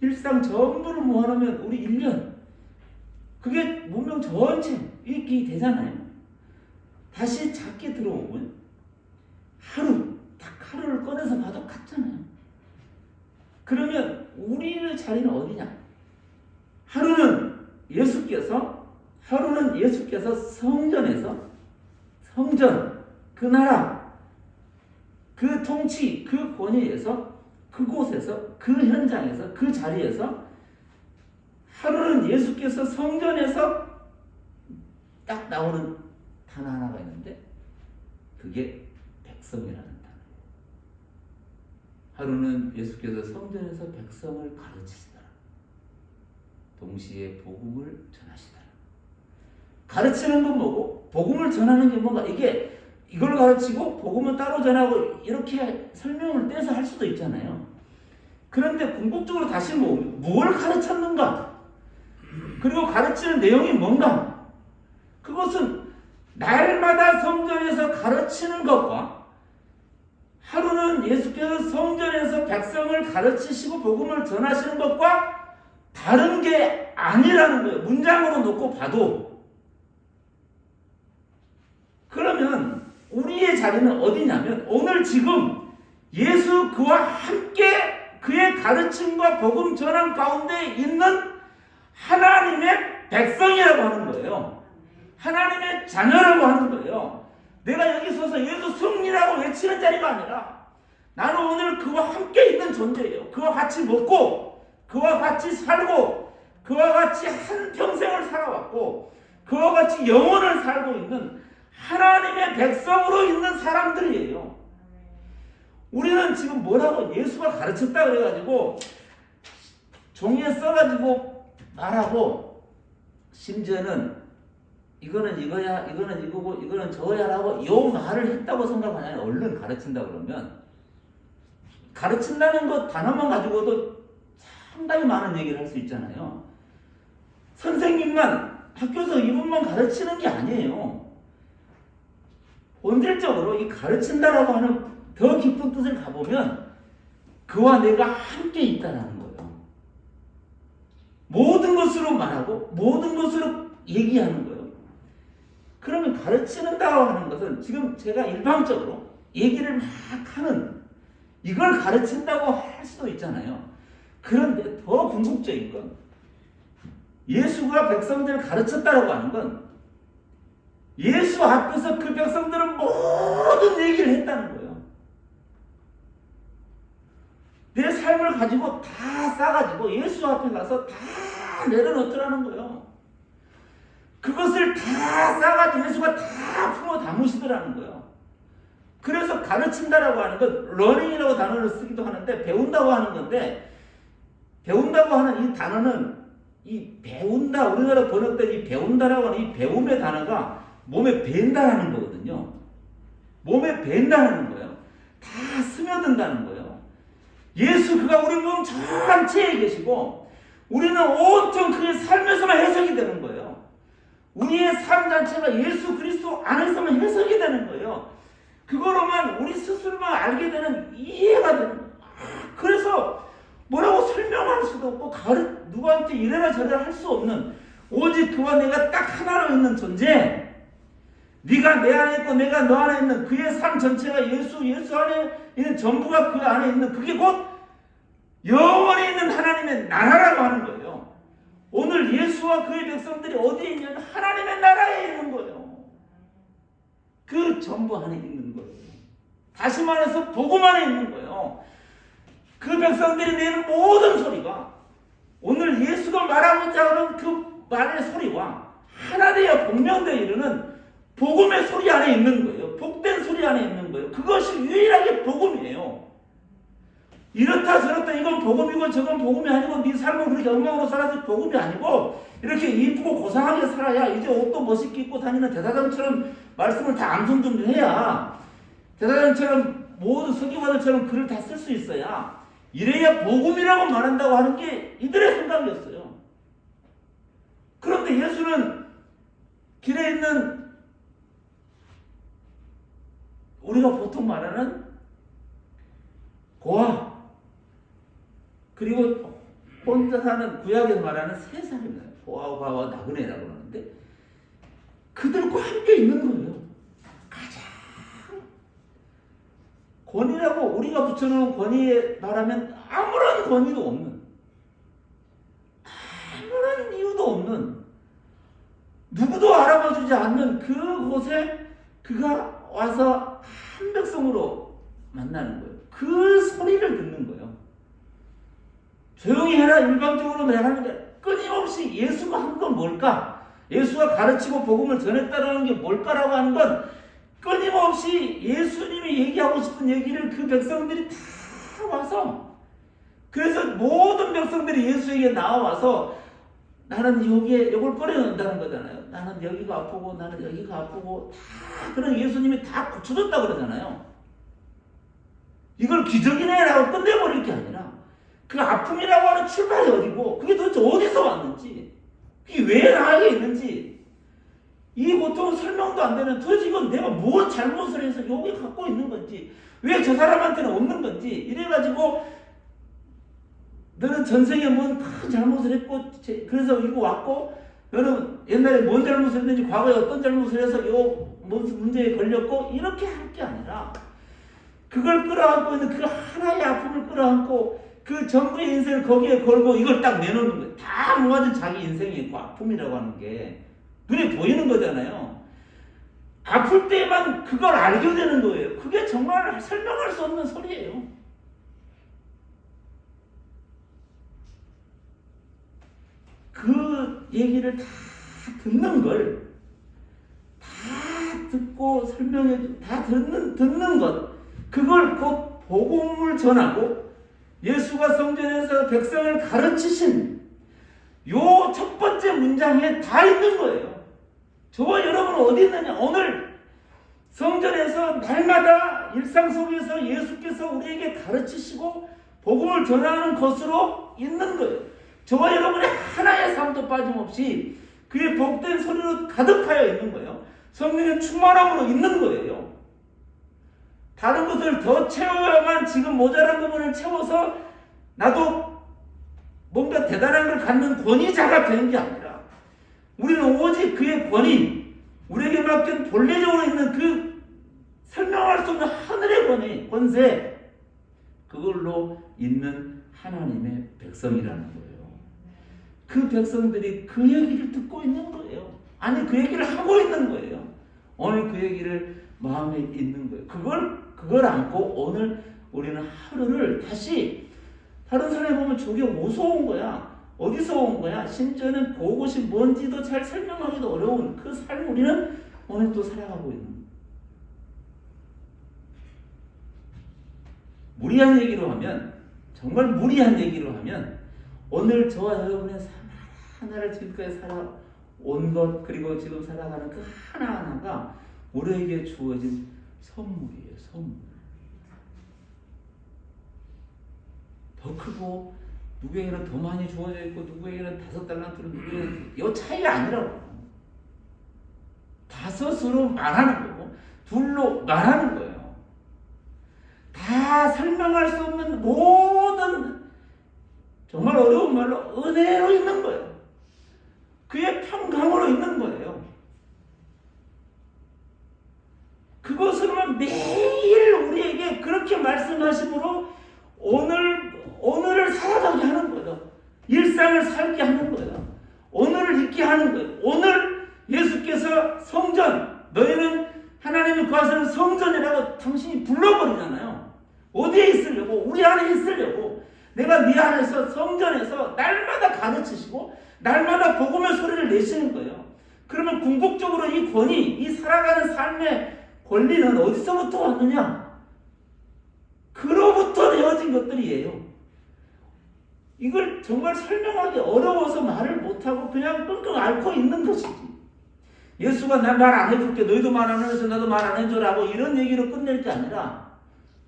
일상 전부를 모아놓으면 우리 1년, 그게 문명 전체 읽기 되잖아요. 다시 작게 들어오면 딱 하루를 꺼내서 봐도 같잖아요. 그러면 우리의 자리는 어디냐? 하루는 예수께서 성전, 그 나라, 그 통치, 그 권위에서, 그곳에서, 그 현장에서, 그 자리에서, 하루는 예수께서 성전에서 딱 나오는 단어 하나가 있는데, 그게 백성이라는 단어예요. 하루는 예수께서 성전에서 백성을 가르치시더라. 동시에 복음을 전하시더라. 가르치는 건 뭐고, 복음을 전하는 게 뭔가, 이걸 가르치고 복음은 따로 전하고 이렇게 설명을 떼서 할 수도 있잖아요. 그런데 궁극적으로 다시 뭘 가르쳤는가? 그리고 가르치는 내용이 뭔가? 그것은 날마다 성전에서 가르치는 것과, 하루는 예수께서 성전에서 백성을 가르치시고 복음을 전하시는 것과 다른 게 아니라는 거예요. 문장으로 놓고 봐도. 그러면 우리의 자리는 어디냐면, 오늘 지금 예수 그와 함께 그의 가르침과 복음 전환 가운데 있는 하나님의 백성이라고 하는 거예요. 하나님의 자녀라고 하는 거예요. 내가 여기 서서 예수 승리라고 외치는 자리가 아니라, 나는 오늘 그와 함께 있는 존재예요. 그와 같이 먹고, 그와 같이 살고, 그와 같이 한 평생을 살아왔고, 그와 같이 영원을 살고 있는 하나님의 백성으로 있는 사람들이에요. 우리는 지금 뭐라고 예수가 가르쳤다 그래가지고 종이에 써가지고 말하고, 심지어는 이거는 이거야, 이거는 이거고, 이거는 저거야라고 요 말을 했다고 생각하냐. 얼른 가르친다 그러면, 가르친다는 것 단어만 가지고도 상당히 많은 얘기를 할 수 있잖아요. 선생님만 학교에서 이분만 가르치는 게 아니에요. 본질적으로 이 가르친다라고 하는 더 깊은 뜻을 가보면 그와 내가 함께 있다라는 거예요. 모든 것으로 말하고 모든 것으로 얘기하는 거예요. 그러면 가르치는다고 하는 것은 지금 제가 일방적으로 얘기를 막 하는, 이걸 가르친다고 할 수도 있잖아요. 그런데 더 궁극적인 건, 예수가 백성들을 가르쳤다라고 하는 건 예수 앞에서 그 백성들은 모든 얘기를 했다는 거예요. 내 삶을 가지고 다 싸가지고 예수 앞에 가서 다 내려놓더라는 거예요. 그것을 다 싸가지고 예수가 다 품어 담으시더라는 거예요. 그래서 가르친다라고 하는 건 러닝이라고 단어를 쓰기도 하는데, 배운다고 하는 건데, 배운다고 하는 이 단어는, 이 배운다, 우리나라 번역된 이 배운다라고 하는 이 배움의 단어가 몸에 밴다라는 거거든요. 몸에 밴다라는 거예요. 다 스며든다는 거예요. 예수 그가 우리 몸 전체에 계시고, 우리는 온통 그의 삶에서만 해석이 되는 거예요. 우리의 삶 자체가 예수 그리스도 안에서만 해석이 되는 거예요. 그거로만 우리 스스로만 알게 되는, 이해가 되는 거예요. 그래서 뭐라고 설명할 수도 없고, 누구한테 이래라 저래라 할 수 없는, 오직 그와 내가 딱 하나로 있는 존재, 네가 내 안에 있고 내가 너 안에 있는 그의 삶 전체가 예수 안에 있는 전부가 그 안에 있는, 그게 곧 영원히 있는 하나님의 나라라고 하는 거예요. 오늘 예수와 그의 백성들이 어디에 있냐면 하나님의 나라에 있는 거예요. 그 전부 안에 있는 거예요. 다시 말해서 복음 안에 있는 거예요. 그 백성들이 내는 모든 소리가 오늘 예수가 말하고자 하는 그 말의 소리와 하나 되어 분명되어 이르는 복음의 소리 안에 있는 거예요. 복된 소리 안에 있는 거예요. 그것이 유일하게 복음이에요. 이렇다 저렇다 이건 복음이고 저건 복음이 아니고 네 삶을 그렇게 엉망으로 살아서 복음이 아니고 이렇게 이쁘고 고상하게 살아야 이제 옷도 멋있게 입고 다니는 대사장처럼 말씀을 다 암송정리해야 대사장처럼 모든 서기관들처럼 글을 다 쓸 수 있어야 이래야 복음이라고 말한다고 하는 게 이들의 생각이었어요. 그런데 예수는 길에 있는 우리가 보통 말하는 고아 그리고 혼자 사는 구약에서 말하는 세 사람입니다. 고아와 나그네라고 하는데 그들과 함께 있는 거예요. 가장 권위라고 우리가 붙여놓은 권위에 말하면 아무런 권위도 없는 아무런 이유도 없는 누구도 알아봐주지 않는 그곳에 그가 와서 한 백성으로 만나는 거예요. 그 소리를 듣는 거예요. 조용히 해라 일방적으로 말하는 게 끊임없이 예수가 한 건 뭘까? 예수가 가르치고 복음을 전했다라는 게 뭘까라고 하는 건 끊임없이 예수님이 얘기하고 싶은 얘기를 그 백성들이 다 와서 그래서 모든 백성들이 예수에게 나와서 나는 여기에 이걸 꺼내놓는다는 거잖아요. 나는 여기가 아프고 나는 여기가 아프고 다 그런 예수님이 다 고쳐줬다 그러잖아요. 이걸 기적이네라고 끝내버릴 게 아니라 그 아픔이라고 하는 출발이 어디고 그게 도대체 어디서 왔는지 그게 왜 나에게 있는지 이 고통은 설명도 안 되는 도대체 이건 내가 무엇 잘못을 해서 여기 갖고 있는 건지 왜 저 사람한테는 없는 건지 이래가지고 너는 전생에 뭔 큰 잘못을 했고 그래서 이거 왔고 너는 옛날에 뭔 잘못을 했는지 과거에 어떤 잘못을 해서 요 문제에 걸렸고 이렇게 할 게 아니라 그걸 끌어안고 있는 그 하나의 아픔을 끌어안고 그 전부의 인생을 거기에 걸고 이걸 딱 내놓는 거예요. 다 모아진 자기 인생이 있고 아픔이라고 하는 게 눈에 보이는 거잖아요. 아플 때만 그걸 알게 되는 거예요. 그게 정말 설명할 수 없는 소리예요. 그 얘기를 다 듣는 걸 다 듣고 설명해 다 듣는 것 그걸 곧 복음을 전하고 예수가 성전에서 백성을 가르치신 요 첫 번째 문장에 다 있는 거예요. 저와 여러분은 어디 있느냐? 오늘 성전에서 날마다 일상 속에서 예수께서 우리에게 가르치시고 복음을 전하는 것으로 있는 거예요. 저와 여러분의 하나의 삶도 빠짐없이 그의 복된 소리로 가득하여 있는 거예요. 성령의 충만함으로 있는 거예요. 다른 것을 더 채워야만 지금 모자란 부분을 채워서 나도 뭔가 대단한 걸 갖는 권위자가 되는 게 아니라 우리는 오직 그의 권위, 우리에게 맡긴 본래적으로 있는 그 설명할 수 없는 하늘의 권세 그걸로 있는 하나님의 백성이라는 거예요. 그 백성들이 그 얘기를 듣고 있는 거예요. 아니 그 얘기를 하고 있는 거예요. 오늘 그 얘기를 마음에 있는 거예요. 그걸 안고 오늘 우리는 하루를 다시 다른 사람이 보면 저게 어디서 온 거야? 어디서 온 거야? 심지어는 그것이 뭔지도 잘 설명하기도 어려운 그 삶을 우리는 오늘 또 살아가고 있는 거예요. 무리한 얘기로 하면 정말 무리한 얘기로 하면 오늘 저와 여러분의 삶 하나를 지금까지 살아온 것 그리고 지금 살아가는 그 하나하나가 우리에게 주어진 선물이에요. 선물. 더 크고 누구에게는 더 많이 주어져 있고 누구에게는 5달란트로 누구에게는 이 차이가 아니라고. 5으로 말하는 거고 2로 말하는 거예요. 다 설명할 수 없는 모든 정말 어려운 말로 은혜로 있는 거예요. 그의 평강으로 있는 거예요. 그것으로만 매일 우리에게 그렇게 말씀하심으로 오늘을 살아가게 하는 거예요. 일상을 살게 하는 거예요. 오늘을 있게 하는 거예요. 오늘 예수께서 성전, 너희는 하나님이 거하시는 성전이라고 당신이 불러버리잖아요. 어디에 있으려고? 우리 안에 있으려고. 내가 네 안에서 성전에서 날마다 가르치시고 날마다 복음의 소리를 내시는 거예요. 그러면 궁극적으로 이 권위, 이 살아가는 삶의 권리는 어디서부터 왔느냐? 그로부터 되어진 것들이에요. 이걸 정말 설명하기 어려워서 말을 못하고 그냥 끙끙 앓고 있는 것이지. 예수가 난 말 안 해줄게, 너희도 말 안 해서 나도 말 안 해줘라고 이런 얘기로 끝낼 게 아니라,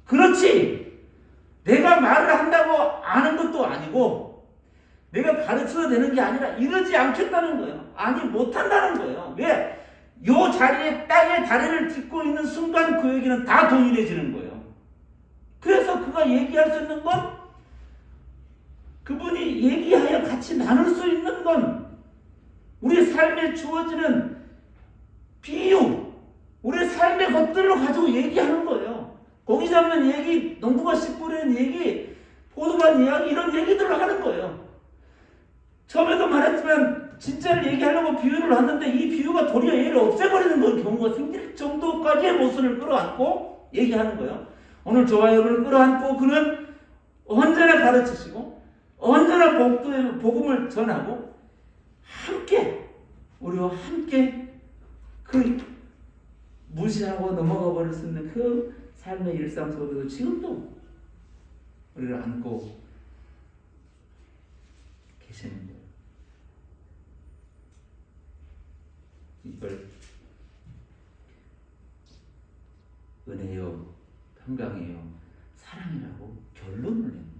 그렇지, 내가 말을 한다고 아는 것도 아니고 내가 가르쳐도 되는 게 아니라 이러지 않겠다는 거예요. 아니, 못한다는 거예요. 왜? 요 자리에 땅에 다리를 딛고 있는 순간 그에게는 다 동일해지는 거예요. 그래서 그가 얘기할 수 있는 건, 그분이 얘기하여 같이 나눌 수 있는 건 우리 삶에 주어지는 비유, 우리 삶의 것들을 가지고 얘기하는 거예요. 고기 잡는 얘기, 농부가 씨 뿌리는 얘기, 포도밭 이야기, 이런 얘기들을 하는 거예요. 처음에도 말했지만 진짜를 얘기하려고 비유를 하는데 이 비유가 도리어 얘를 없애버리는 경우가 생길 정도까지의 모순을 끌어안고 얘기하는 거예요. 오늘 저와 여러분을 끌어안고 그는 언제나 가르치시고 언제나 복음을 전하고 함께, 우리와 함께 그 무시하고 넘어가 버릴 수 있는 그 삶의 일상 속에서 지금도 우리를 안고 계시는 거예요. 이걸 은혜요, 평강이요, 사랑이라고 결론을 내는 거예요.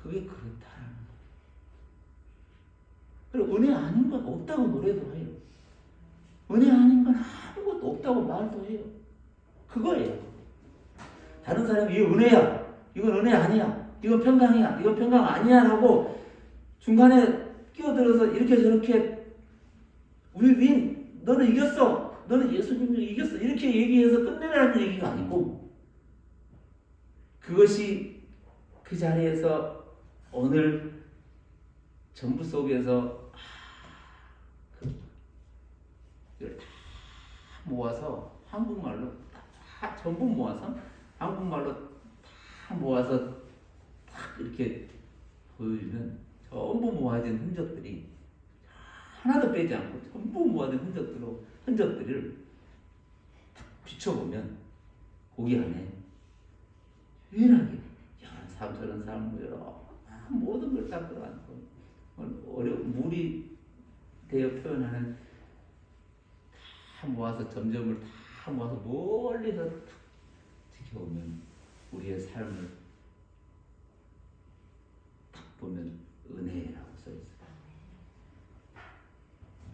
그게 그렇다라는 거예요. 그리고 은혜 아닌 건 없다고 노래도 해요. 은혜 아닌 건 아무것도 없다고 말도 해요. 그거예요. 다른 사람이 이거 은혜야, 이건 은혜 아니야, 이건 평강이야, 이건 평강 아니야 라고 중간에 끼어들어서 이렇게 저렇게 너는 이겼어, 너는 예수님이 이겼어, 이렇게 얘기해서 끝내라는 얘기가 아니고, 그것이 그 자리에서 오늘 전부 속에서 이걸 다 모아서 한국말로 다 전부 모아서 한국말로 다 모아서 딱 이렇게 보여주면 전부 모아진 흔적들이 하나도 빼지 않고 전부 모아진 흔적들을 딱 비춰보면 거기 안에 유일하게 이런 삶 저런 삶 여러 모든 걸 다 끌어안고 무리 되어 표현하는 다 모아서 점점을 다 모아서 멀리서 탁 지켜보면 우리의 삶을 딱 보면 은혜라고 써있어요.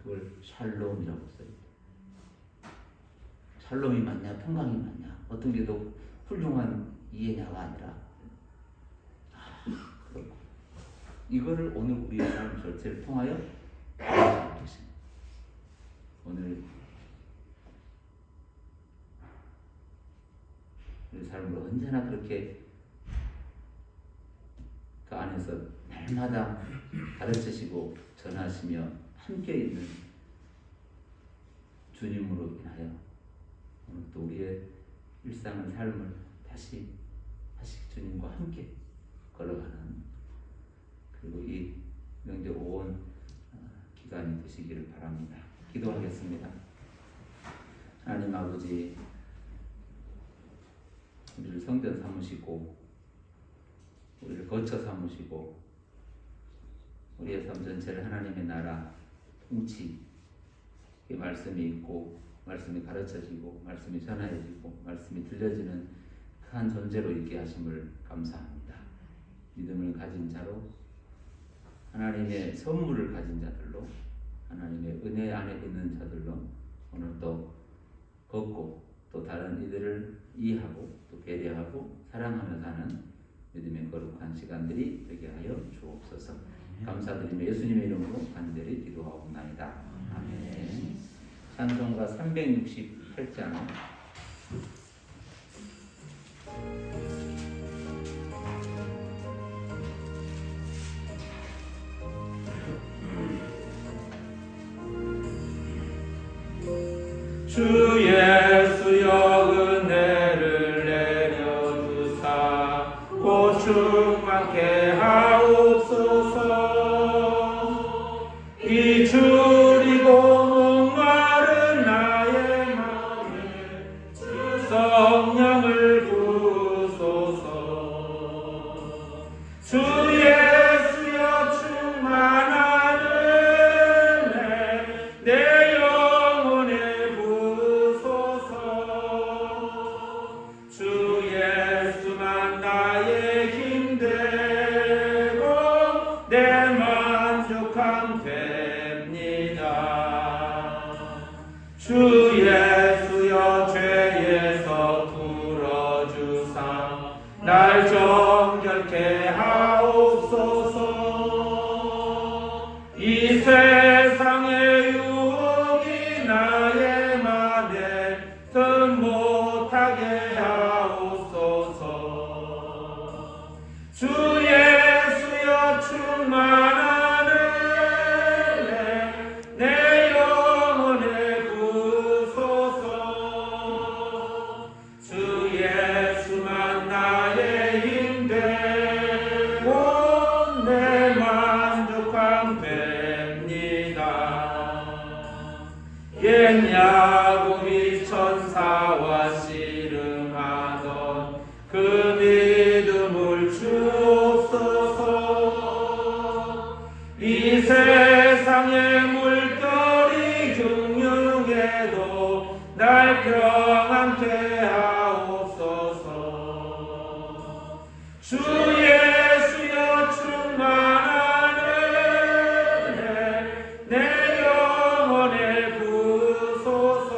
그걸 샬롬이라고 써있어요. 샬롬이 맞냐 평강이 맞냐 어떤 게 더 훌륭한 이해냐가 아니라 그렇고 이거를 오늘 우리의 삶 전체를 통하여 계십니다. 오늘 우리 삶을 언제나 그렇게 그 안에서 날마다 가르치시고 전하시며 함께 있는 주님으로 인하여 오늘 또 우리의 일상의 삶을 다시 주님과 함께 걸어가는 그리고 이 명절 5원 기간이 되시기를 바랍니다. 기도하겠습니다. 하나님 아버지, 우리를 성전 삼으시고 우리를 거처 삼으시고 우리의 삶 전체를 하나님의 나라 통치 이 말씀이 있고 말씀이 가르쳐지고 말씀이 전해지고 말씀이 들려지는 큰 존재로 있게 하심을 감사합니다. 믿음을 가진 자로 하나님의 선물을 가진 자들로 하나님의 은혜 안에 있는 자들로 오늘 또 걷고 또 다른 이들을 이해하고 또 배려하고 사랑하며 사는 믿음의 거룩한 시간들이 되게 하여 주옵소서. 감사드리며 예수님의 이름으로 간절히 기도하옵나이다. 아멘. 찬송가 368장 주 예수여 은혜를 내려주사 줄이고 목마른 나의 마음에 주 성령을 부소서. 주 예수여 충만한 은혜 내 영혼에 부소서. 주 예수만 나의 힘 되고 내 만족함 됩니다. 주 예수여 죄에서 풀어주사 날 정결케 하옵소서. 이 세상의 유혹이 나의 만에 든 못하게 하옵소서. 주 예수여 충만한 은혜 내 영혼에 부소서. 주 예수만 나의 힘 되고 내 만족함 됩니다. 옛 야곱이 천사와 씨름하던 그 믿음을 주옵소서. 이 세상의 물결이 흉흉해도 날 평안케 하옵소서. 주 예수여 충만한 은혜 내 영혼에 부소서.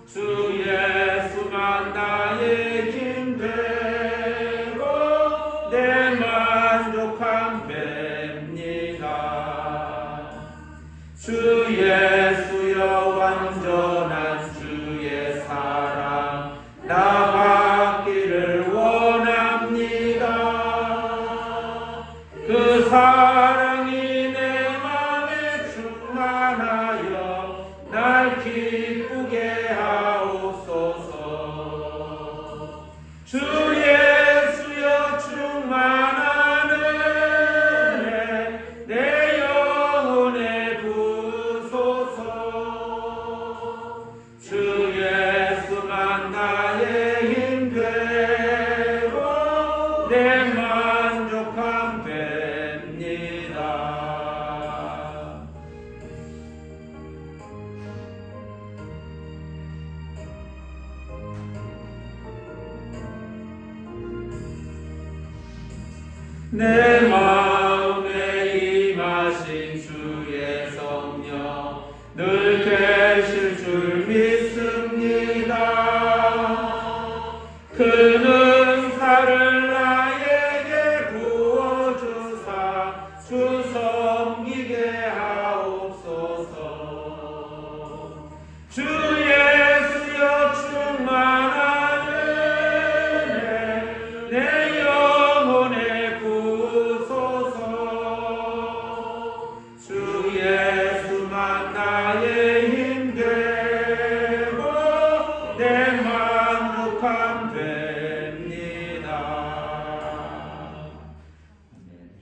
주 예수만 나의 힘 되고 내 만족함 됩니다. 주 예수여 완전한 주의 사랑 나 받기를 원합니다. 그 사랑이 내 맘에 충만하여 날 기쁘게 하옵소서. 주 예수여 충만한 은혜 내 영혼에 부소서. 주 예수만 나의 힘 되고 내 만족함 됩니다. 내 마음에 임하신 주의 성령 늘 계실 줄 믿습니다. 그 능사를 나에게 부어주사 주 섬기게 하옵소서. 주 예수여 충만한 은혜 내 영혼에 부소서. 주 예수만 나의 힘 되고 내 만족함 됩니다.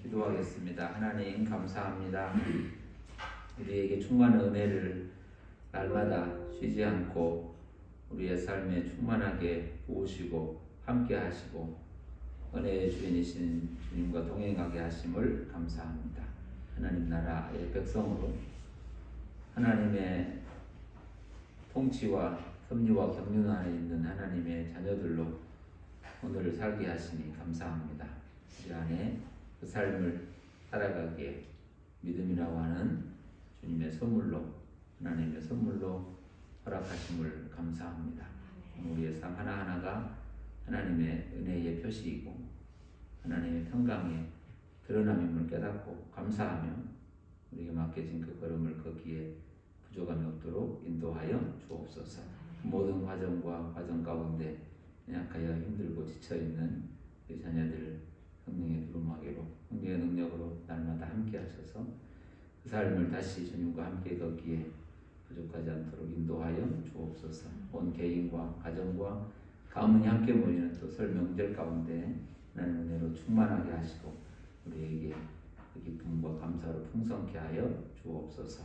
기도하겠습니다. 하나님 감사합니다. 우리에게 충만한 은혜를 날마다 쉬지 않고 우리의 삶에 충만하게 부으시고 함께 하시고 은혜의 주인이신 주님과 동행하게 하심을 감사합니다. 하나님 나라의 백성으로 하나님의 통치와 섭리와 경륜 안에 있는 하나님의 자녀들로 오늘을 살게 하시니 감사합니다. 우리 안에 그 삶을 살아가기에 믿음이라고 하는 주님의 선물로 하나님의 선물로 허락하심을 감사합니다. 우리의 삶 하나하나가 하나님의 은혜의 표시이고 하나님의 평강의 드러남임을 깨닫고 감사하며 우리에게 맡겨진 그 걸음을 걷기에 부족함이 없도록 인도하여 주옵소서. 모든 과정과 과정 가운데 연약하여 힘들고 지쳐있는 우리 자녀들 성령의 두루마기로 성령의 능력으로 날마다 함께 하셔서 그 삶을 다시 주님과 함께 걷기에 부족하지 않도록 인도하여 주옵소서. 온 개인과 가정과 가문이 함께 모이는 또 설 명절 가운데 하나님 은혜로 충만하게 하시고 우리에게 그 기쁨과 감사로 풍성케 하여 주옵소서.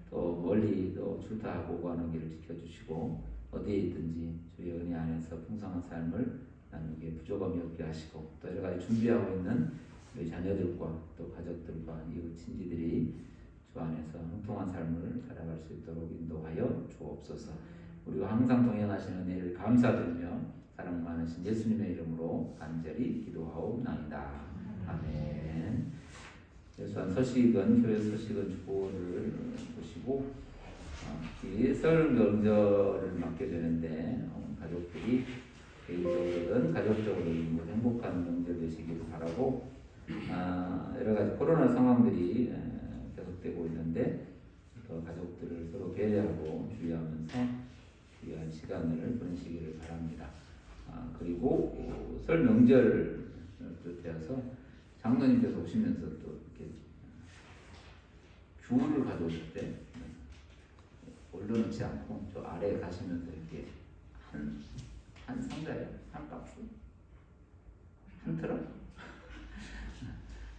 또 멀리 또 출타하고 가는 길을 지켜주시고 어디에 있든지 주의 은혜 안에서 풍성한 삶을 나누기에 부족함이 없게 하시고 또 여러 가지 준비하고 있는 우리 자녀들과 또 가족들과 이웃 친지들이 주 안에서 형통한 삶을 살아갈 수 있도록 인도하여 주옵소서. 우리와 항상 동행하시는 은혜를 감사드리며 사랑 많으신 예수님의 이름으로 간절히 기도하옵나이다. 아멘. 예수한 서식은 교회 서식은 주보를 보시고 이 설 명절을 맞게 되는데 가족들이 개인적으로든 가족적으로든 행복한 명절 되시기를 바라고 여러 가지 코로나 상황들이 계속되고 있는데 가족들을 서로 배려하고 주의하면서 귀한 시간을 보내시기를 바랍니다. 그리고 설 명절을 비롯해서 장로님께서 오시면서 또 이렇게 귤을 가져오실 때 올려놓지 않고 저 아래에 가시면서 이렇게 한 상자에 한 박스 한 트럭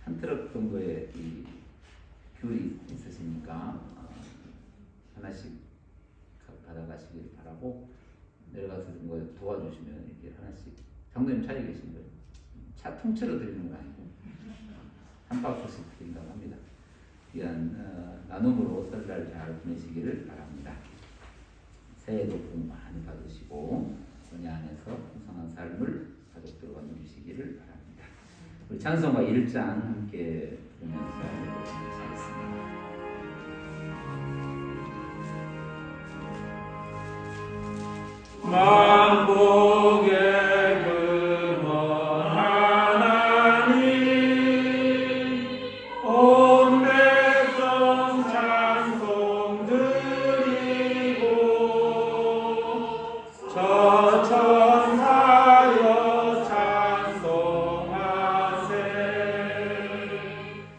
한 트럭 정도의 이 귤이 있으시니까 하나씩 받아가시길 바라고 내려가서 거 도와주시면 이렇게 하나씩 장로님 차에 계신 거예요. 차 통째로 드리는 거 아니고 한 박스씩 드린다고 합니다. 귀한 나눔으로 설날 잘 보내시기를 바랍니다. 새해도 복 많이 받으시고 은혜 안에서 풍성한 삶을 가족들과 누리시기를 바랍니다. 우리 찬송가 1장 함께 부르면서 마치겠습니다. 만복의 근원 하나님 온 백성 찬송 드리고 저 천사여 찬송하세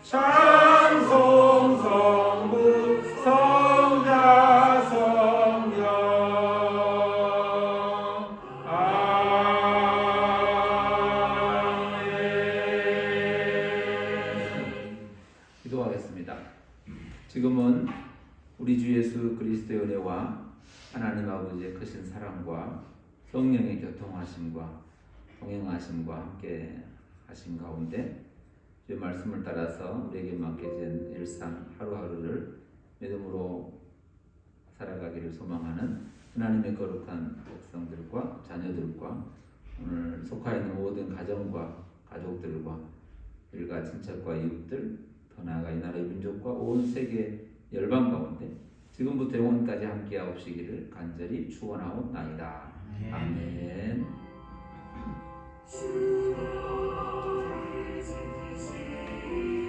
찬송 성부 성자 성령 기도하겠습니다. 지금은 우리 주 예수 그리스도의 은혜와 하나님 아버지의 크신 사랑과 성령의 교통하심과 동행하심과 함께 하신 가운데 주의 말씀을 따라서 우리에게 맡겨진 일상 하루하루를 믿음으로 살아가기를 소망하는 하나님의 거룩한 백성들과 자녀들과 오늘 속하 있는 모든 가정과 가족들과 일가 친척과 이웃들 더 나아가 이 나라의 민족과 온 세계 열방 가운데 지금부터 영원까지 함께하옵시기를 간절히 축원하옵나이다. 아멘. 주를 지키시